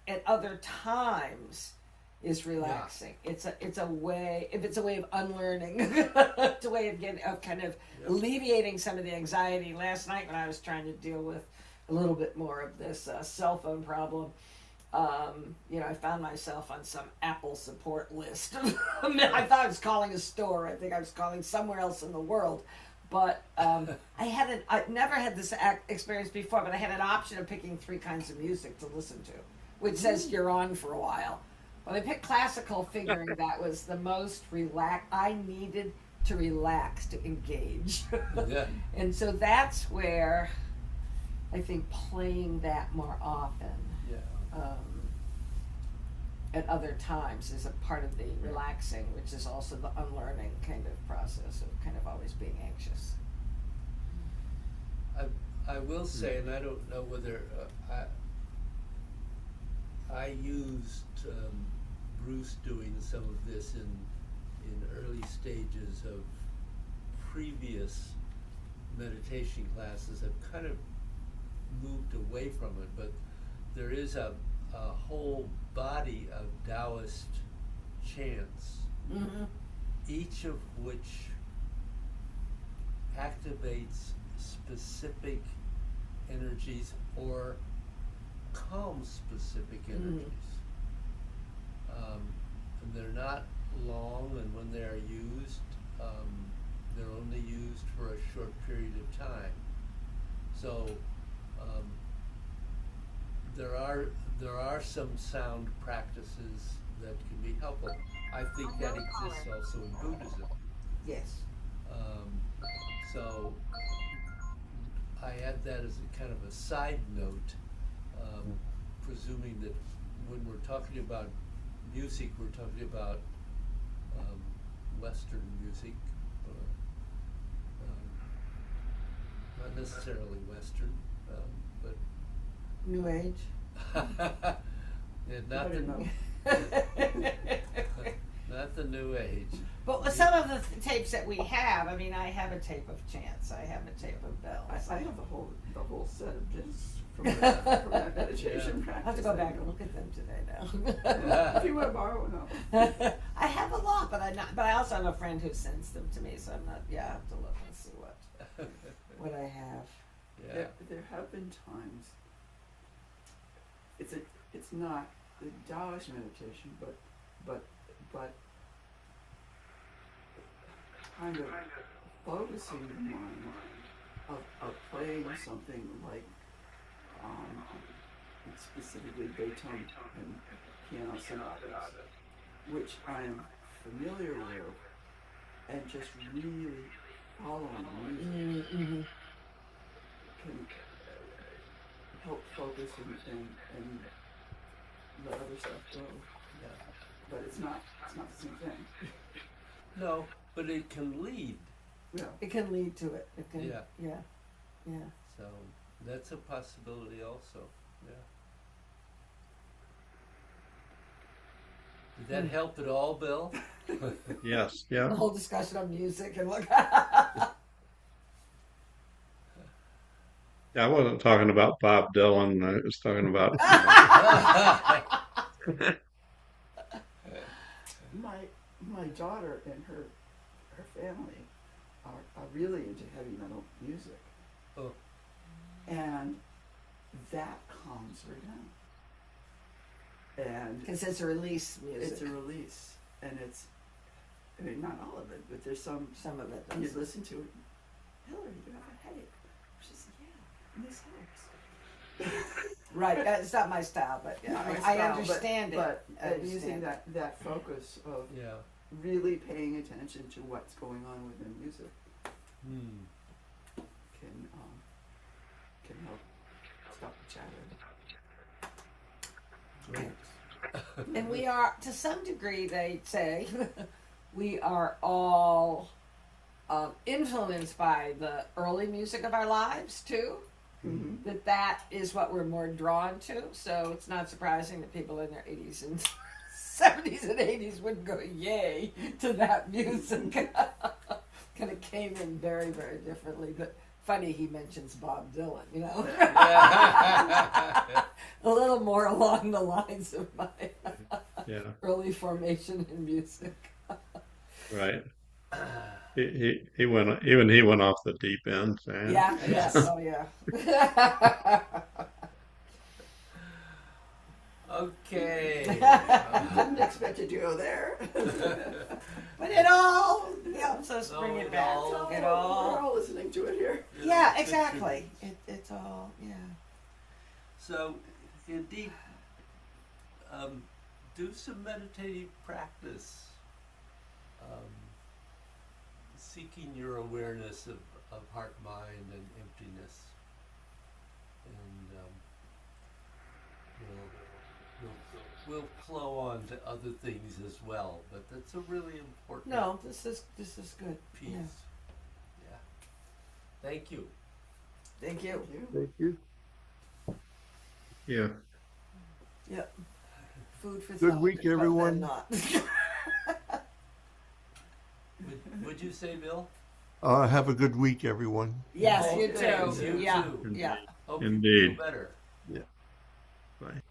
at other times is relaxing. Yeah. It's a way, if it's a way of unlearning, it's a way of kind of alleviating some of the anxiety. Last night when I was trying to deal with a little bit more of this cell phone problem, I found myself on some Apple support list. I thought I was calling a store. I think I was calling somewhere else in the world. But I never had this experience before, but I had an option of picking 3 kinds of music to listen to, which says you're on for a while. But I picked classical, figuring that was the most relaxed. I needed to relax to engage. Yeah. And so that's where I think playing that more often Yeah. at other times is a part of the relaxing, which is also the unlearning kind of process of kind of always being anxious. I will say, and I don't know whether I used Bruce doing some of this in early stages of previous meditation classes. I've kind of moved away from it, but there is a whole body of Taoist chants, Mm-hmm. each of which activates specific energies or calms specific energies. And they're not long, and when they are used, they're only used for a short period of time. So there are some sound practices that can be helpful. I think that exists also in Buddhism. Yes. So I add that as a kind of a side note, presuming that when we're talking about music, we're talking about Western music, not necessarily Western, but New Age. yeah, not not the New Age. But with some of the tapes that we have, I mean, I have a tape of chants. I have a tape of bells. I have the whole set of discs from that meditation Yeah. practice. I'll have to go back and look at them today now. If you want to borrow them. I have a lot, but I also have a friend who sends them to me, so I'm not. Yeah, I have to look and see what I have. Yeah. There have been times. It's not the Taoist meditation, but kind of focusing the mind of playing something like specifically Beethoven and piano sonatas, which I am familiar with, and just really following the music Mm-hmm. can help focus and let other stuff go. Yeah. But it's not the same thing. No, but it can lead. Yeah. It can lead to it. It can. Yeah. Yeah. So that's a possibility also. Yeah. Did that help at all, Bill? Yes, The yeah. whole discussion on music and what. I wasn't talking about Bob Dylan. I was talking about My daughter and her family are really into heavy metal music. Oh. And that calms her down. And Because it's a release music. it's a release. And I mean, not all of it, but there's some of it. you Does. listen to it. Hillary, you have a headache. She says, yeah, and this helps. Right. It's not my style, but yeah, Not my I style, understand it. But I understand using it. that focus of Yeah. really paying attention to what's going on within music Hmm. can help stop the chatter. Great. And we are, to some degree, they say, we are all influenced by the early music of our lives, too. Mm-hmm. That is what we're more drawn to. So it's not surprising that people in their 80s and 70s and 80s would go yay to that music. Kind of came in very, very differently. But funny he mentions Bob Dylan, you know. A little more along the lines of my yeah, early formation in music. right. He went off the deep end, Sam. Yeah, yes, oh yeah. Okay. Didn't expect it to go there. But it all helps us No, bring it it back. all- It We're all. all listening to it here. Yeah, exactly. It's all, yeah. So, indeed, do some meditative practice, seeking your awareness of heart, mind, and emptiness, and we'll flow on to other things as well. But that's a really important No, this is good. piece. Yeah. Yeah. Thank you. Thank you. Thank you. Yeah. Yep. Food for Good thought. week, but then everyone. not. Would you say, Bill? Have a good week, everyone. Yes, you Thanks. too. You Yeah, too. yeah. Hope Indeed. you feel better. Yeah. Bye.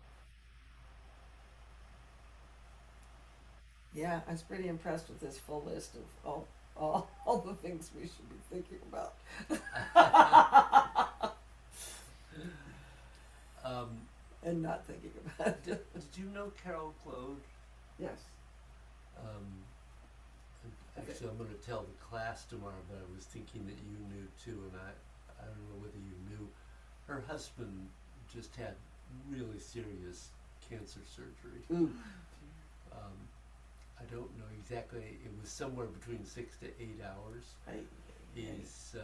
Yeah, I was pretty impressed with this full list of all the things we should be thinking about. And not thinking about Did it. you know Carol Claude? Yes. Actually, I'm going to tell the class tomorrow, but I was thinking that you knew too, and I don't know whether you knew. Her husband just had really serious cancer surgery. Ooh. I don't know exactly. It was somewhere between 6 to 8 hours. He's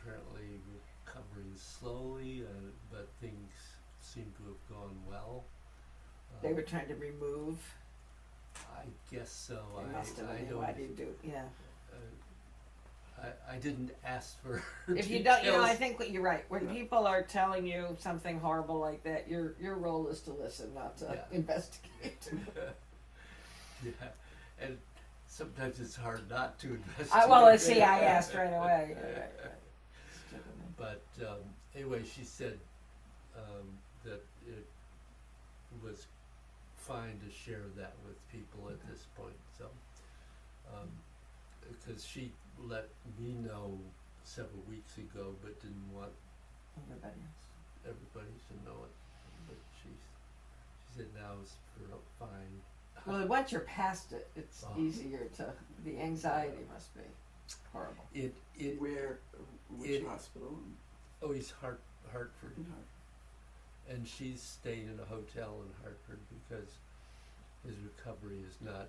apparently recovering slowly, but things seem to have gone well. They were trying to remove. I guess so. They must have. I Why don't. do you do? Yeah. I didn't ask for. If you don't, I details. think what you're right. When Yeah. people are telling you something horrible like that, your role is to listen, not to Yeah. investigate. Yeah, and sometimes it's hard not to investigate. I asked right away. Right. But anyway, she said that it was fine to share that with people at this point. So, because she let me know several weeks ago, but didn't want Everybody else. everybody to know it. But she said now is fine. Well, once you're past it, it's Oh. easier to. The anxiety must be horrible. It Which It- hospital? oh, he's Hartford. In Hartford. And she's staying in a hotel in Hartford because his recovery is not,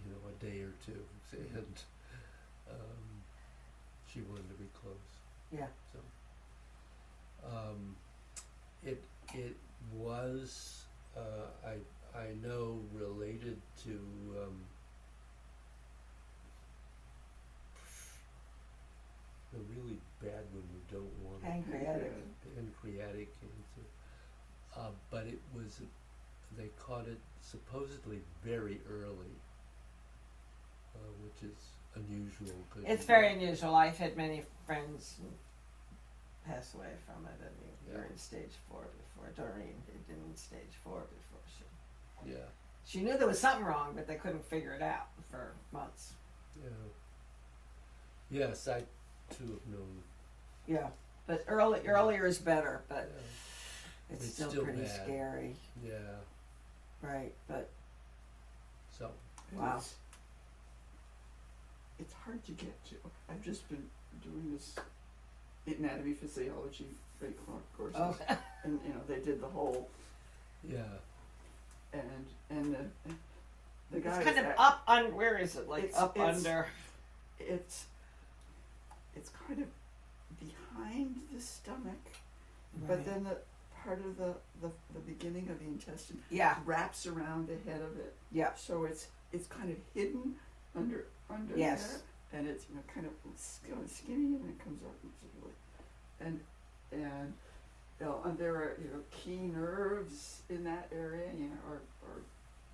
a day or two, and she wanted to be close. Yeah. So, it was I know related to the really bad one we don't want. Pancreatic. Pancreatic cancer. But it was, they caught it supposedly very early, which is unusual. 'Cause It's very unusual. I've had many friends pass away from it, and you're Yeah. in stage 4 before. Doreen had been in stage 4 before Yeah, she knew there was something wrong, but they couldn't figure it out for months. yeah. Yes, I too have known. Yeah, but earlier is better, but Yeah, it's, It's still, still pretty bad. scary, yeah. right? But So, And Wow. It's hard to get to. I've just been doing this anatomy physiology courses, oh, and they did the whole yeah. and the guy it's kind was of at- up on. Where is it? Like It's- up it's- under. It's kind of behind the stomach, but Right. then the part of the beginning of the intestine Yeah, wraps around the head of it. yeah, So it's kind of hidden under Yes. there, and it's kind of skinny, and it comes up really, and and there are key nerves in that area, or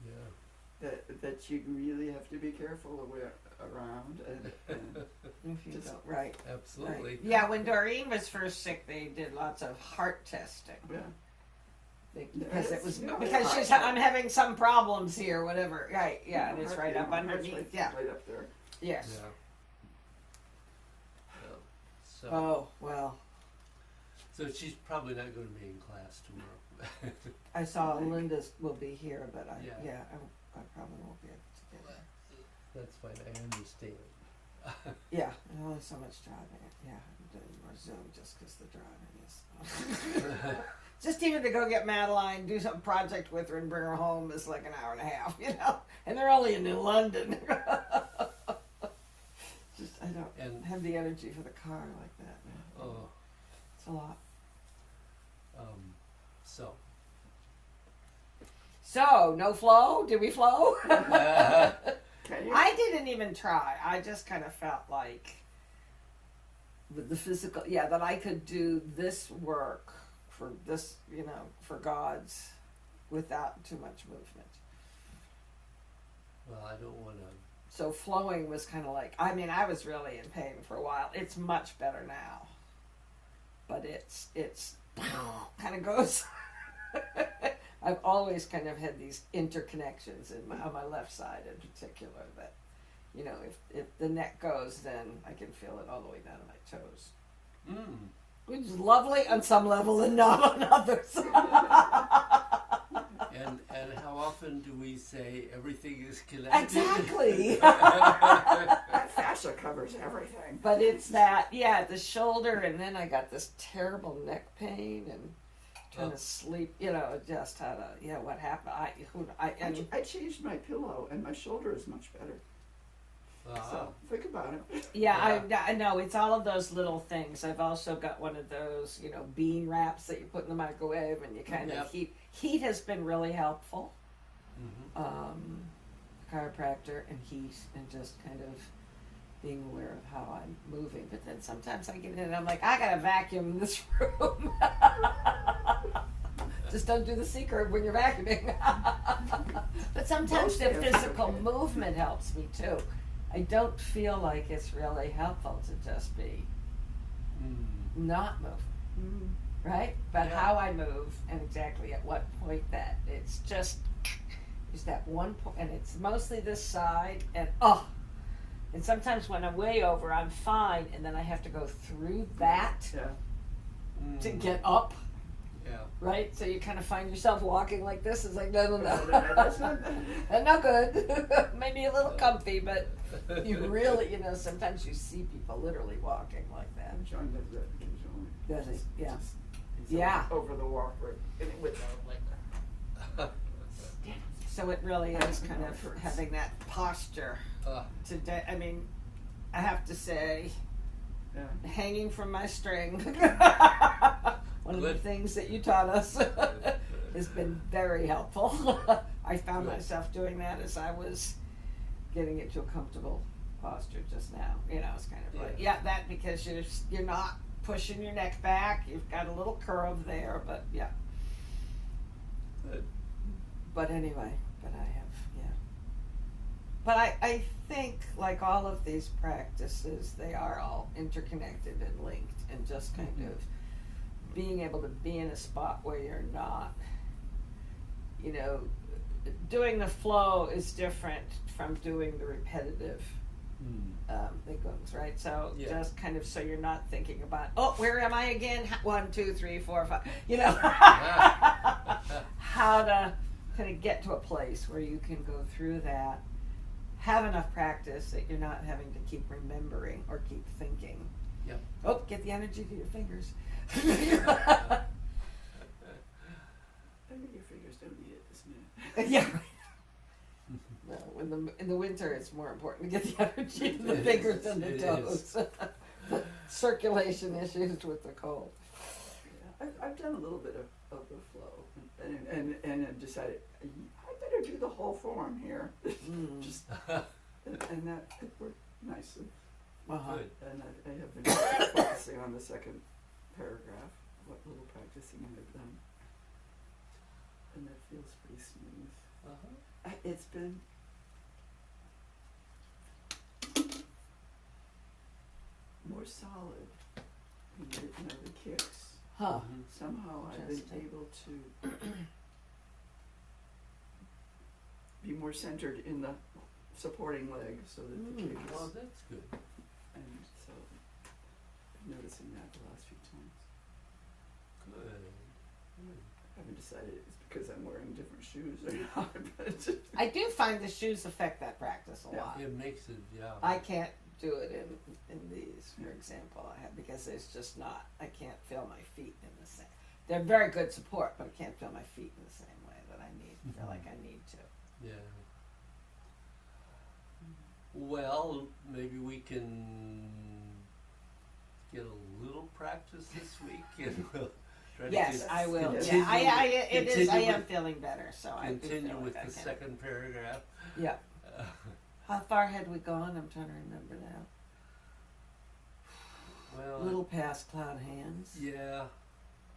Yeah. that you really have to be careful around, and if you Just- don't, right. Absolutely. Right. Yeah, when Doreen was first sick, they did lots of heart testing yeah. because it was Yeah, because she's heart- I'm having some problems here, whatever. Right? Yeah, and it's heart- right up heart's underneath. Yeah. right up there. Yes. Yeah. Yeah. So, Oh well, so she's probably not going to be in class tomorrow. I saw I think. Linda's will be here, but Yeah. I probably won't be able to get it. That's fine. I understand. Yeah, and only so much driving. Yeah, I'm doing more Zoom just because the driving is. Just even to go get Madeline, do some project with her, and bring her home is like an hour and a half, you know. And they're only in New London. Just I don't And have the energy for the car like that. oh, It's a lot. so So no flow? Did we flow? Can you? I didn't even try. I just kind of felt like with the physical, that I could do this work for this, for God's without too much movement. well, I don't want to. So flowing was kind of like, I mean, I was really in pain for a while. It's much better now, but it's kind of goes. I've always kind of had these interconnections on my left side in particular that, if the neck goes, then I can feel it all the way down to my toes. Mm. Which is lovely on some level and not on others. And how often do we say everything is connected? Exactly. That fascia covers everything. But it's that, the shoulder, and then I got this terrible neck pain and trying to sleep, just how to, what happened. I changed my pillow, and my shoulder is much better. So think about it. I know it's all of those little things. I've also got one of those, bean wraps that you put in the microwave and you kind of heat. Heat has been really helpful. Mm-hmm. Chiropractor and heat and just kind of being aware of how I'm moving. But then sometimes I get in and I'm like, I gotta vacuum this room. Just don't do the C-curve when you're vacuuming. But sometimes the physical movement helps me too. I don't feel like it's really helpful to just be not moving, right? But how I move and exactly at what point that it's just is that one point, and it's mostly this side, and and sometimes when I'm way over, I'm fine, and then I have to go through that to get up. Yeah. Right? So you kind of find yourself walking like this. It's like, no. That's not, That's not good. Maybe a little comfy, but you really, sometimes you see people literally walking like that. John does that occasionally. Does he? Yeah. He's Yeah. Over the walk, right? With like that. So it really is kind of having that posture. Today, I mean, I have to say, hanging from my string, one of the things that you taught us has been very helpful. I found myself doing that as I was getting into a comfortable posture just now. It's kind of like, that because you're not pushing your neck back. You've got a little curve there, but Good. But anyway, but I have, But I think, like all of these practices, they are all interconnected and linked, and just kind of being able to be in a spot where you're not, doing the flow is different from doing the repetitive things, right? So just kind of so you're not thinking about, where am I again? 1, 2, 3, 4, 5. How to kind of get to a place where you can go through that, have enough practice that you're not having to keep remembering or keep thinking. Yep. Get the energy to your fingers. Maybe your fingers don't need it this minute. Yeah. No, in the winter, it's more important to get the energy to the fingers than the toes. The circulation issues with the cold. I've done a little bit of the flow, and I've decided I better do the whole form here. Just and that it worked nicely. Good. And I have been focusing on the second paragraph, what little practicing I've done, and that feels pretty smooth. It's been more solid, the kicks. Somehow I've been able to be more centered in the supporting leg, so that the kick is, Well, that's good. and so I'm noticing that the last few times. Good. haven't decided it's because I'm wearing different shoes or not. But I do find the shoes affect that practice a Yeah. lot. It makes it, yeah. I can't do it in these, for example, because it's just not. I can't feel my feet in the same. They're very good support, but I can't feel my feet in the same way that I feel like I need to. Yeah. Well, maybe we can get a little practice this week, and we'll try to Yes, I will. continue, Yeah, it is. I continue am with- feeling better, so I do continue feel with like I the can. second paragraph. Yeah. Uh, How far had we gone? I'm trying to remember now. well, A little past cloud hands. yeah,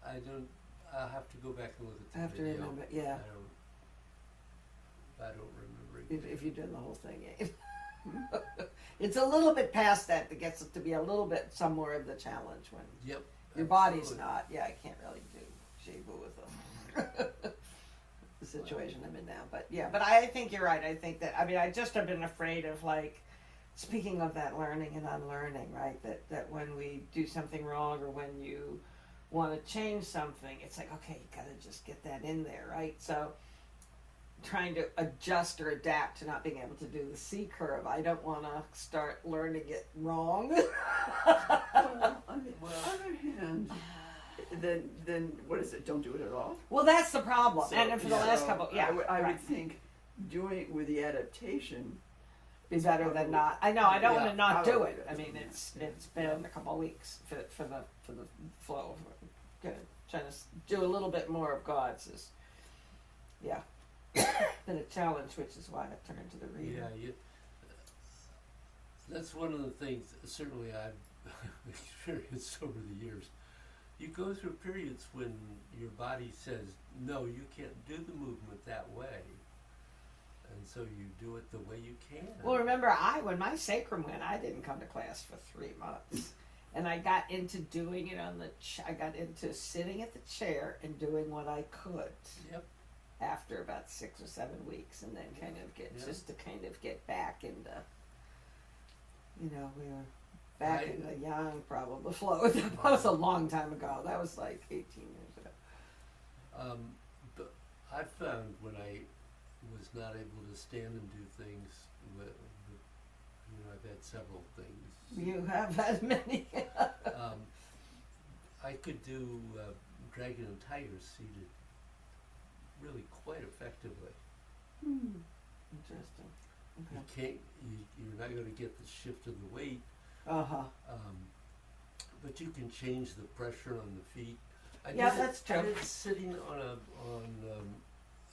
I don't. I'll have to go back and look at the I have to video. remember. Yeah. I don't remember. If you've done the whole thing, it's a little bit past that gets it to be a little bit some more of the challenge when Yep. your body's absolutely. not. Yeah, I can't really do Shibu with them. The situation I'm in now, but yeah, but I think you're right. I think that I just have been afraid of speaking of that learning and unlearning, right? That when we do something wrong or when you want to change something, it's like, okay, you gotta just get that in there, right? So trying to adjust or adapt to not being able to do the C curve. I don't want to start learning it wrong. well, on the other hand, then what is it? Don't do it at all. Well, that's the problem. So- and then for the last so couple, I right. would think doing it with the adaptation. Be better than not. I know. I don't want Yeah, to not do probably it. I mean, it's been a couple of weeks for the flow. Gonna trying to do a little bit more of God's is, yeah, been a challenge, which is why I turned to the reading. Yeah, that's one of the things certainly I've experienced over the years. You go through periods when your body says, no, you can't do the movement that way. And so you do it the way you can. Well, remember, when my sacrum went, I didn't come to class for 3 months. And I got into doing it I got into sitting at the chair and doing what I could. Yep. After about 6 or 7 weeks, and then kind of get back into, we were back in the yang probably flow. That was a long time ago. That was like 18 years ago. But I found when I was not able to stand and do things, I've had several things. You have had many. I could do dragon and tiger seated really quite effectively. Interesting. Okay. You can't. You're not going to get the shift of the weight. Uh-huh. But you can change the pressure on the feet. I Yeah, did that's true. I did sitting on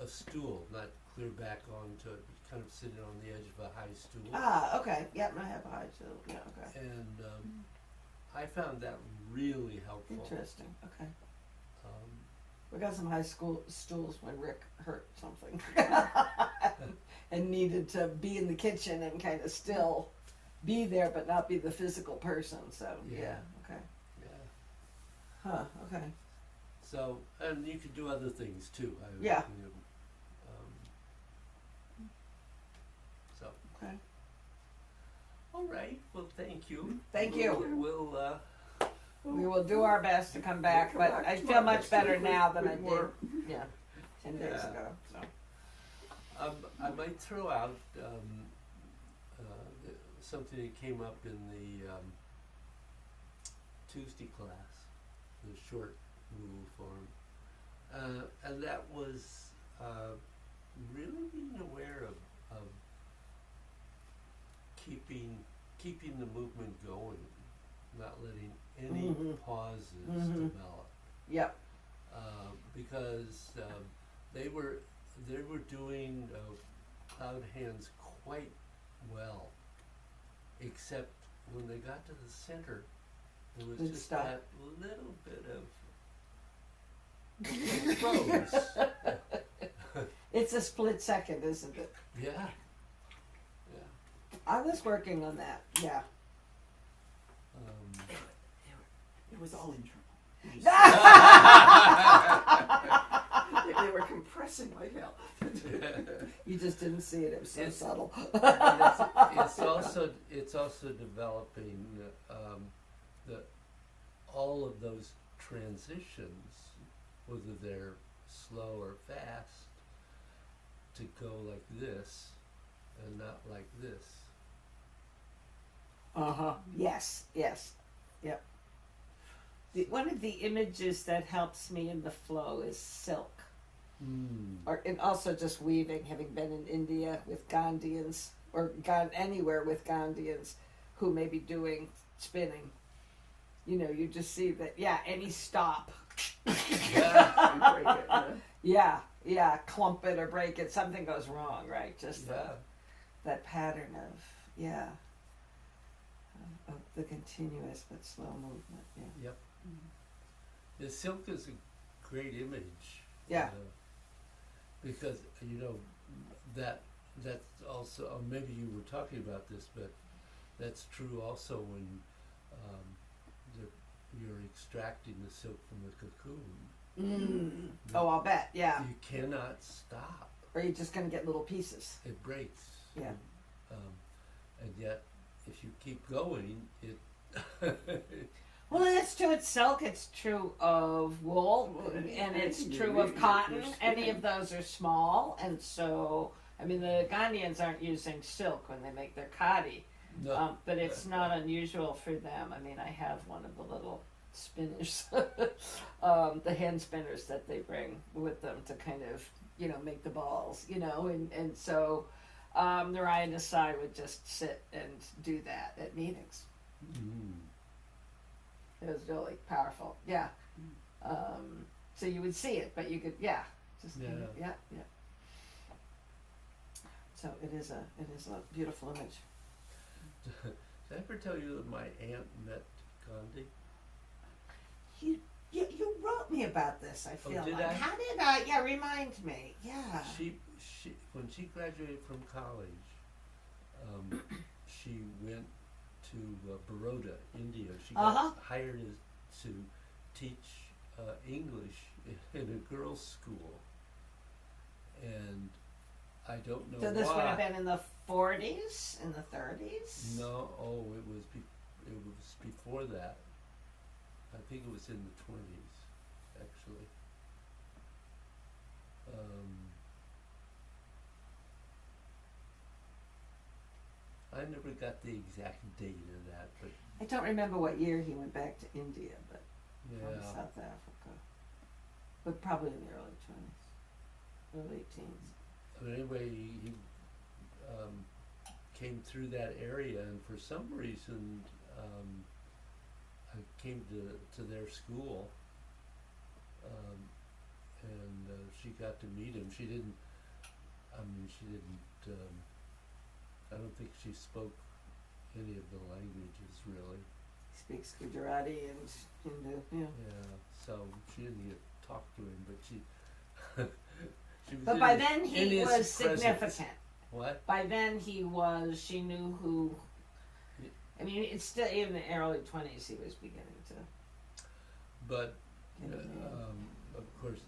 a stool, not clear back onto it, kind of sitting on the edge of a high stool. Ah, okay. Yep, I have a high stool. Yeah, okay. And I found that really helpful. Interesting. Okay. Um, We got some high school stools when Rick hurt something and needed to be in the kitchen and kind of still be there but not be the physical person. So, yeah. Okay. yeah. Huh, okay. So, and you could do other things too. Yeah. So. Okay. All right. Well, thank you. Thank you. We'll We will do our best to come back, Come but back I tomorrow feel much next better week now than with I did, more. 10 days Yeah. ago. So. I might throw out something that came up in the Tuesday class, the short rule form, and that was really being aware of keeping the movement going, not letting any pauses develop. Yep. Because they were doing cloud hands quite well, except when they got to the center, there was Good just stuff. that little bit of froze. It's a split second, isn't it? Yeah. I was working on that. Yeah. It was all internal. They were compressing like hell. You just didn't see it. It was so It's- subtle. It's also developing all of those transitions, whether they're slow or fast to go like this and not like this. Yes, yes, yep. One of the images that helps me in the flow is silk, and also just weaving. Having been in India with Gandhians, or gone anywhere with Gandhians, who may be doing spinning. You know, you just see that. Yeah, any stop. Yeah, clump it or break it. Something goes wrong, right? Just that pattern of of the continuous but slow movement. Yeah. Yep. The silk is a great image. Yeah. Because that's also, maybe you were talking about this, but that's true also when you're extracting the silk from the cocoon. Oh, I'll bet. Yeah. You cannot stop. Or you're just going to get little pieces. It breaks. Yeah. And yet, if you keep going, it. Well, that's true of silk. It's true of wool, and it's true of cotton. Any of those are small, and so I mean the Ghanaians aren't using silk when they make their khadi, but it's not unusual for them. I mean, I have one of the little spinners, the hand spinners that they bring with them to kind of make the balls, and so Narayan Desai would just sit and do that at meetings. It was really powerful. Yeah. So you would see it, but you could, just kind of, yeah. So it is a beautiful image. Did I ever tell you that my aunt met Gandhi? You wrote me about this. I feel did like. I? How did I? Yeah, remind me. Yeah. She when she graduated from college, she went to Baroda, India. She got hired to teach English in a girls' school, and I don't know So this why. would have been in the 40s, in the 30s. No, it was before that. I think it was in the 20s, actually. I never got the exact date of that, but I don't remember what year he went back to India, but from yeah. South Africa. But probably in the early 20s, early teens. But anyway, he came through that area, and for some reason, I came to their school, and she got to meet him. She didn't. I don't think she spoke any of the languages really. He speaks Gujarati and Hindu. Yeah. Yeah, so she didn't get to talk to him, but she. She was But by then he was significant. Presence. What? By then she knew who. I mean, it's still even in the early 20s he was beginning to. But of course,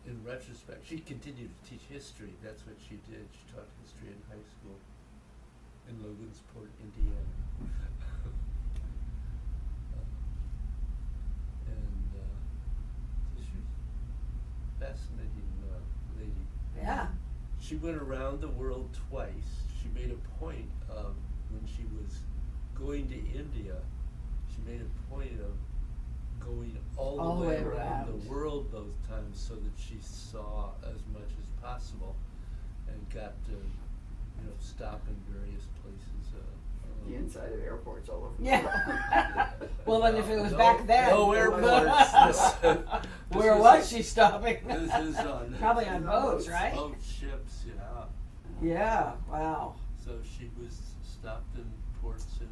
in retrospect, she continued to teach history. That's what she did. She taught history in high school in Logansport, Indiana. So she was a fascinating lady. Yeah. She went around the world twice. She made a point of, when she was going to India, she made a point of going all the way around the world those times so that she saw as much as possible and got to stop in various places. The inside of airports all over. Yeah. Well, and if it was back then. No airports. Where was she stopping? This is on Probably on boats, right? Boat ships, yeah. Yeah. Wow. So she was stopped in ports in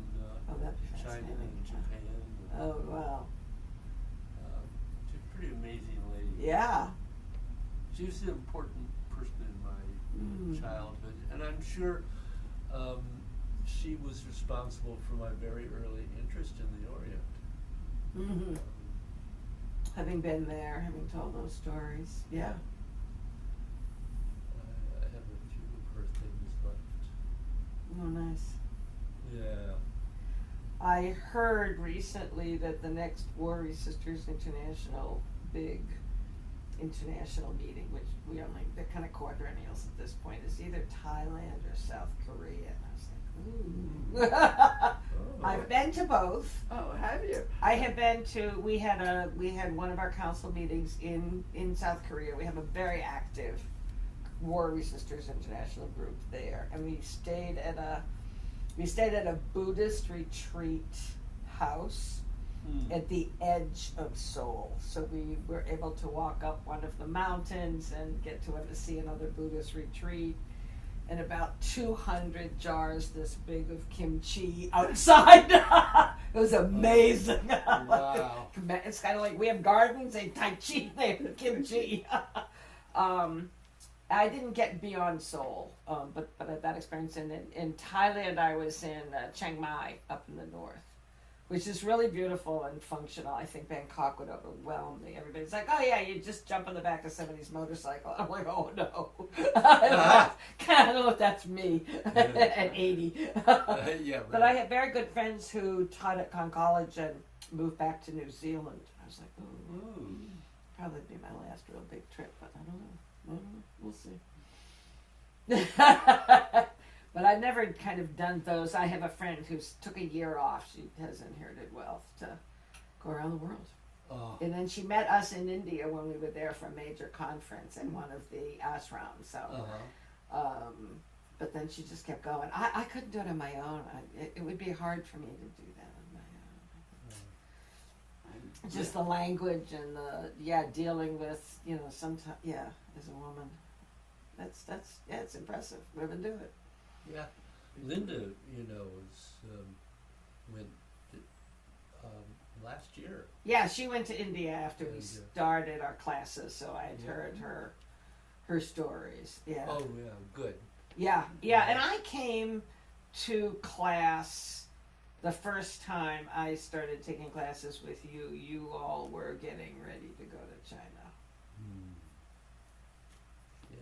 that'd be China fascinating. and Japan. Oh wow. She's a pretty amazing lady. Yeah. She was an important person in my childhood, and I'm sure she was responsible for my very early interest in the Orient. Having been there, having told those stories. Yeah. I have a few of her things left. Oh, nice. Yeah. I heard recently that the next Warri Sisters International big international meeting, which they're kind of quadrennials at this point, is either Thailand or South Korea. And I was like, ooh. I've been to both. Oh, have you? I have been to. We had one of our council meetings in South Korea. We have a very active War Sisters International group there, and we stayed at a Buddhist retreat house at the edge of Seoul. So we were able to walk up one of the mountains and get to see another Buddhist retreat. And about 200 jars this big of kimchi outside. It was amazing. Wow. It's kind of like we have gardens, they Tai Chi, they have kimchi. I didn't get beyond Seoul, but that experience. And in Thailand, I was in Chiang Mai up in the north, which is really beautiful and functional. I think Bangkok would overwhelm me. Everybody's like, oh yeah, you just jump on the back of somebody's motorcycle. I'm like, oh no. I don't know if that's me at 80. Yeah, But I had very good friends who taught at Con College and moved back to New Zealand. I was like, oh, probably be my last real big trip, but I don't know. We'll see. But I've never kind of done those. I have a friend who's took a year off. She has inherited wealth to go around the world. Oh. And then she met us in India when we were there for a major conference in one of the ashrams. So, but then she just kept going. I couldn't do it on my own. It would be hard for me to do that on my own. Just the language and dealing with, sometimes, as a woman. It's impressive. Women do it. Yeah, Linda, was went last year. Yeah, she went to India after we started our classes, so I had heard her stories. Yeah. Oh yeah, good. Yeah, and I came to class the first time I started taking classes with you. You all were getting ready to go to China.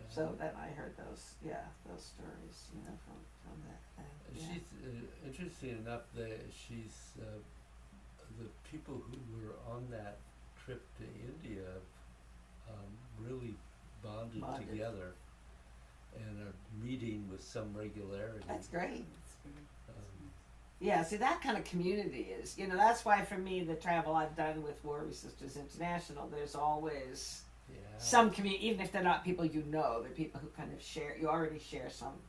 So then I heard those stories, from that thing. Yeah. She's interesting enough that she's the people who were on that trip to India really bonded together and are meeting with some regularity. That's great. Yeah, see, that kind of community is, that's why for me the travel I've done with War Sisters International, there's always some community, even if they're not people they're people who kind of share, you already share something,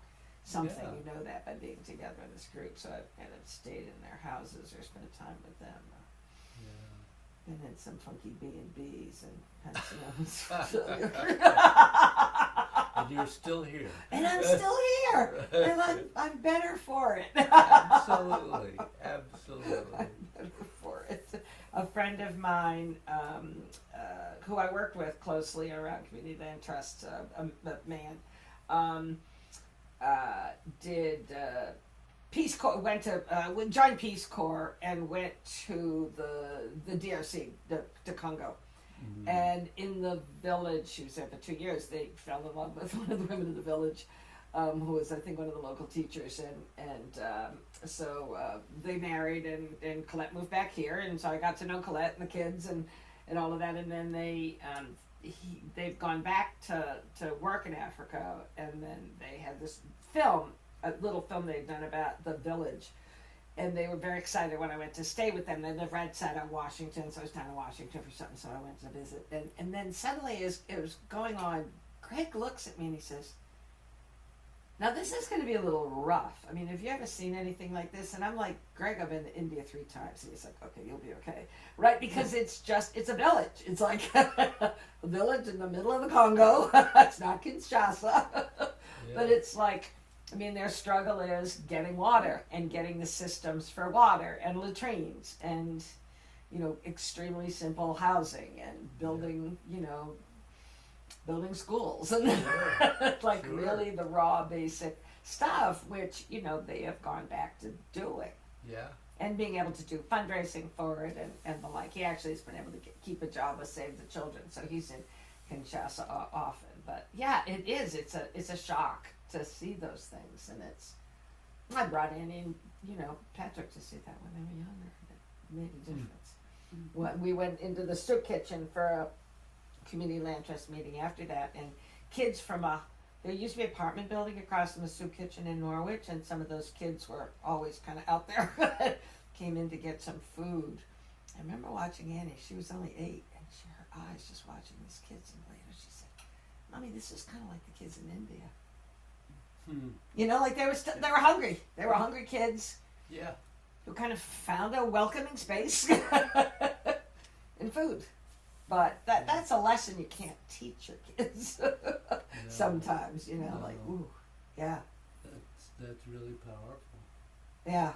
that by being together in this group. So I've kind of stayed in their houses or spent time with them. Been in some funky B&Bs and And you're still here. And I'm still here. And I'm better for it. Absolutely. I'm better for it. A friend of mine, who I worked with closely around Community Land Trust, a man, did Peace Corps. Joined Peace Corps and went to the DRC, to Congo. Mm-hmm. And in the village, she was there for 2 years. They fell in love with one of the women in the village, who was, I think, one of the local teachers, so they married, and Colette moved back here, and so I got to know Colette and the kids and all of that, and then they've gone back to work in Africa, and then they had this a little film they'd done about the village, and they were very excited when I went to stay with them. They live right outside of Washington, so I was down in Washington for something, so I went to visit, and then suddenly as it was going on, Greg looks at me and he says, now this is going to be a little rough. I mean, have you ever seen anything like this? And I'm like, Greg, I've been to India 3 times. And he's like, okay, you'll be okay. Right? Because it's a village. It's like a village in the middle of the Congo. It's not Kinshasa. But it's like, I mean, their struggle is getting water and getting the systems for water and latrines and, extremely simple housing and building, building schools and really the raw basic stuff, which they have gone back to doing, and being able to do fundraising for it and the like. He actually has been able to keep a job with Save the Children, so he's in Kinshasa often. But yeah, it's a shock to see those things, and I brought in Patrick to see that when they were younger. It made a difference. When we went into the soup kitchen for a community land trust meeting after that, and kids from there used to be an apartment building across from a soup kitchen in Norwich, and some of those kids were always kind of out there, came in to get some food. I remember watching Annie. She was only 8, and her eyes just watching these kids. And later she said, "Mommy, this is kind of like the kids in India." You know, like they were hungry. They were hungry kids. Yeah. Who kind of found a welcoming space and food. But that's a lesson you can't teach your kids sometimes, you know, like, ooh, yeah. That's really powerful. Yeah.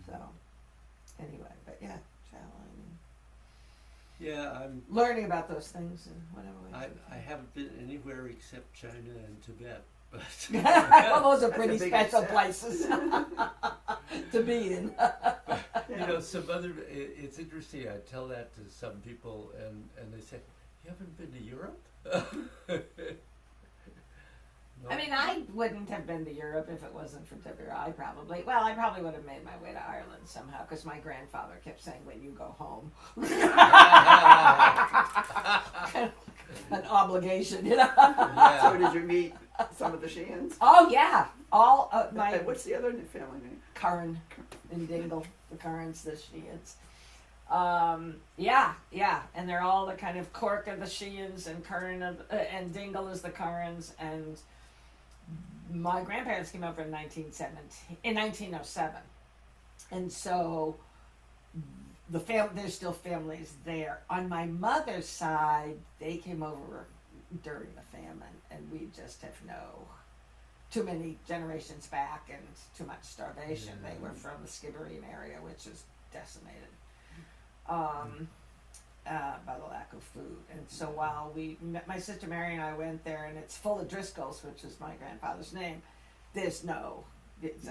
So, anyway, but yeah, traveling. Yeah, I'm. Learning about those things in whatever way. I haven't been anywhere except China and Tibet, but Well, those are That's pretty a big special step. places to be in. you know, some other. It's interesting. I tell that to some people, and they say, "You haven't been to Europe?" No. I mean, I wouldn't have been to Europe if it wasn't for WRI, probably. Well, I probably would have made my way to Ireland somehow, because my grandfather kept saying, "When you go home." An obligation, you know? Yeah. So did you meet some of the Sheehan's? Oh, yeah. All my And what's the other family name? Curran and Dingle, the Currans, the Sheehan's. Yeah. And they're all the kind of Cork of the Sheehan's, and Curran and Dingle is the Currans, and my grandparents came over in 1907, and so there's still families there. On my mother's side, they came over during the famine, and we just have too many generations back and too much starvation. Yeah. They were from the Skibbereen area, which is decimated by the lack of food. And so while my sister Mary and I went there, and it's full of Driscolls, which is my grandfather's name, it's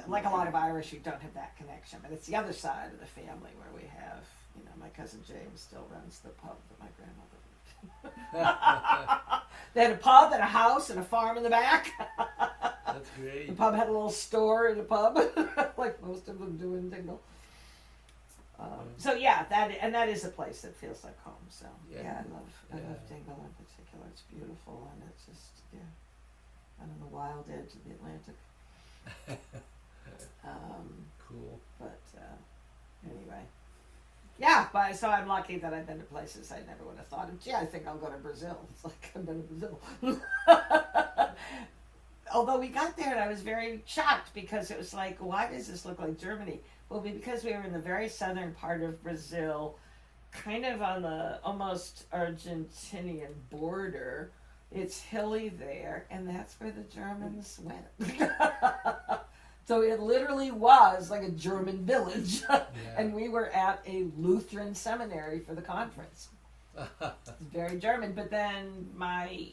like a lot of Irish who don't have that connection, but it's the other side of the family where we have, you know, my cousin James still runs the pub that my grandmother lived in. They had a pub and a house and a farm in the back. That's great. The pub had a little store in the pub, like most of them do in Dingle. So yeah, that is a place that feels like home. So yeah, I love Dingle in particular. It's beautiful, and it's just on the wild edge of the Atlantic. Cool. But anyway, yeah. But so I'm lucky that I've been to places I never would have thought of. Gee, I think I'll go to Brazil. It's like I've been to Brazil. Although we got there and I was very shocked, because it was like, why does this look like Germany? Well, because we were in the very southern part of Brazil, kind of on the almost Argentinian border. It's hilly there, and that's where the Germans went. So it literally was like a German village. And we were at a Lutheran seminary for the conference. It's very German. But then my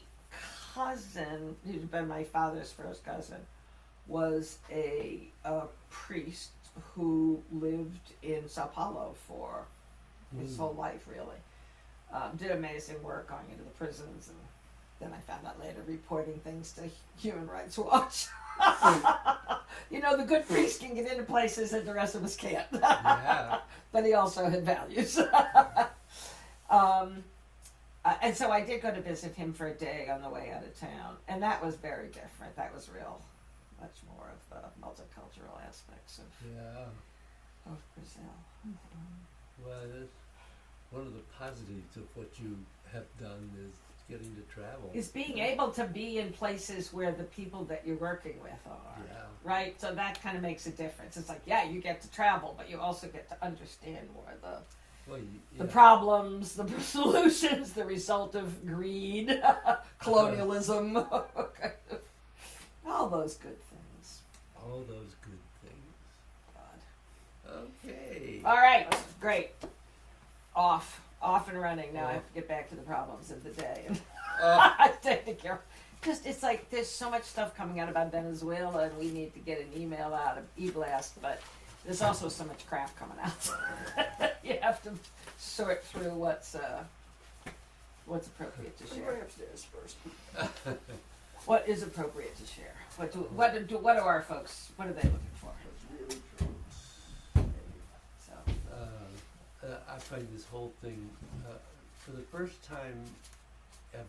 cousin, who'd been my father's first cousin, was a priest who lived in Sao Paulo for his whole life, really. Did amazing work going into the prisons, and then I found out later reporting things to Human Rights Watch. You know, the good priest can get into places that the rest of us can't. Yeah. But he also had values. And so I did go to visit him for a day on the way out of town, and that was very different. That was much more of the multicultural aspects of Brazil. Well, that's one of the positives of what you have done is getting to travel. Is being able to be in places where the people that you're working with are. Yeah. Right? So that kind of makes a difference. It's like, yeah, you get to travel, but you also get to understand more the problems, the solutions, the result of greed, colonialism, all those good things. All those good things. God. Okay. All right, great. Off and running. Now I have to get back to the problems of the day. I take care. Just it's like there's so much stuff coming out about Venezuela, and we need to get an email out of e-blast, but there's also so much crap coming out. You have to sort through what's appropriate to Go share. upstairs first. What is appropriate to share? What do our folks? What are they looking for? So I find this whole thing For the first time ever,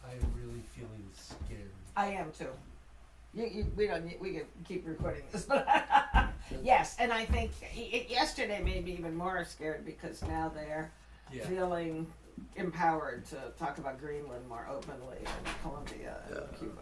I'm really feeling scared. I am too. We don't need, we can keep recording this, but yes, and I think yesterday made me even more scared because now they're Yeah. feeling empowered to talk about Greenland more openly and Colombia and Cuba.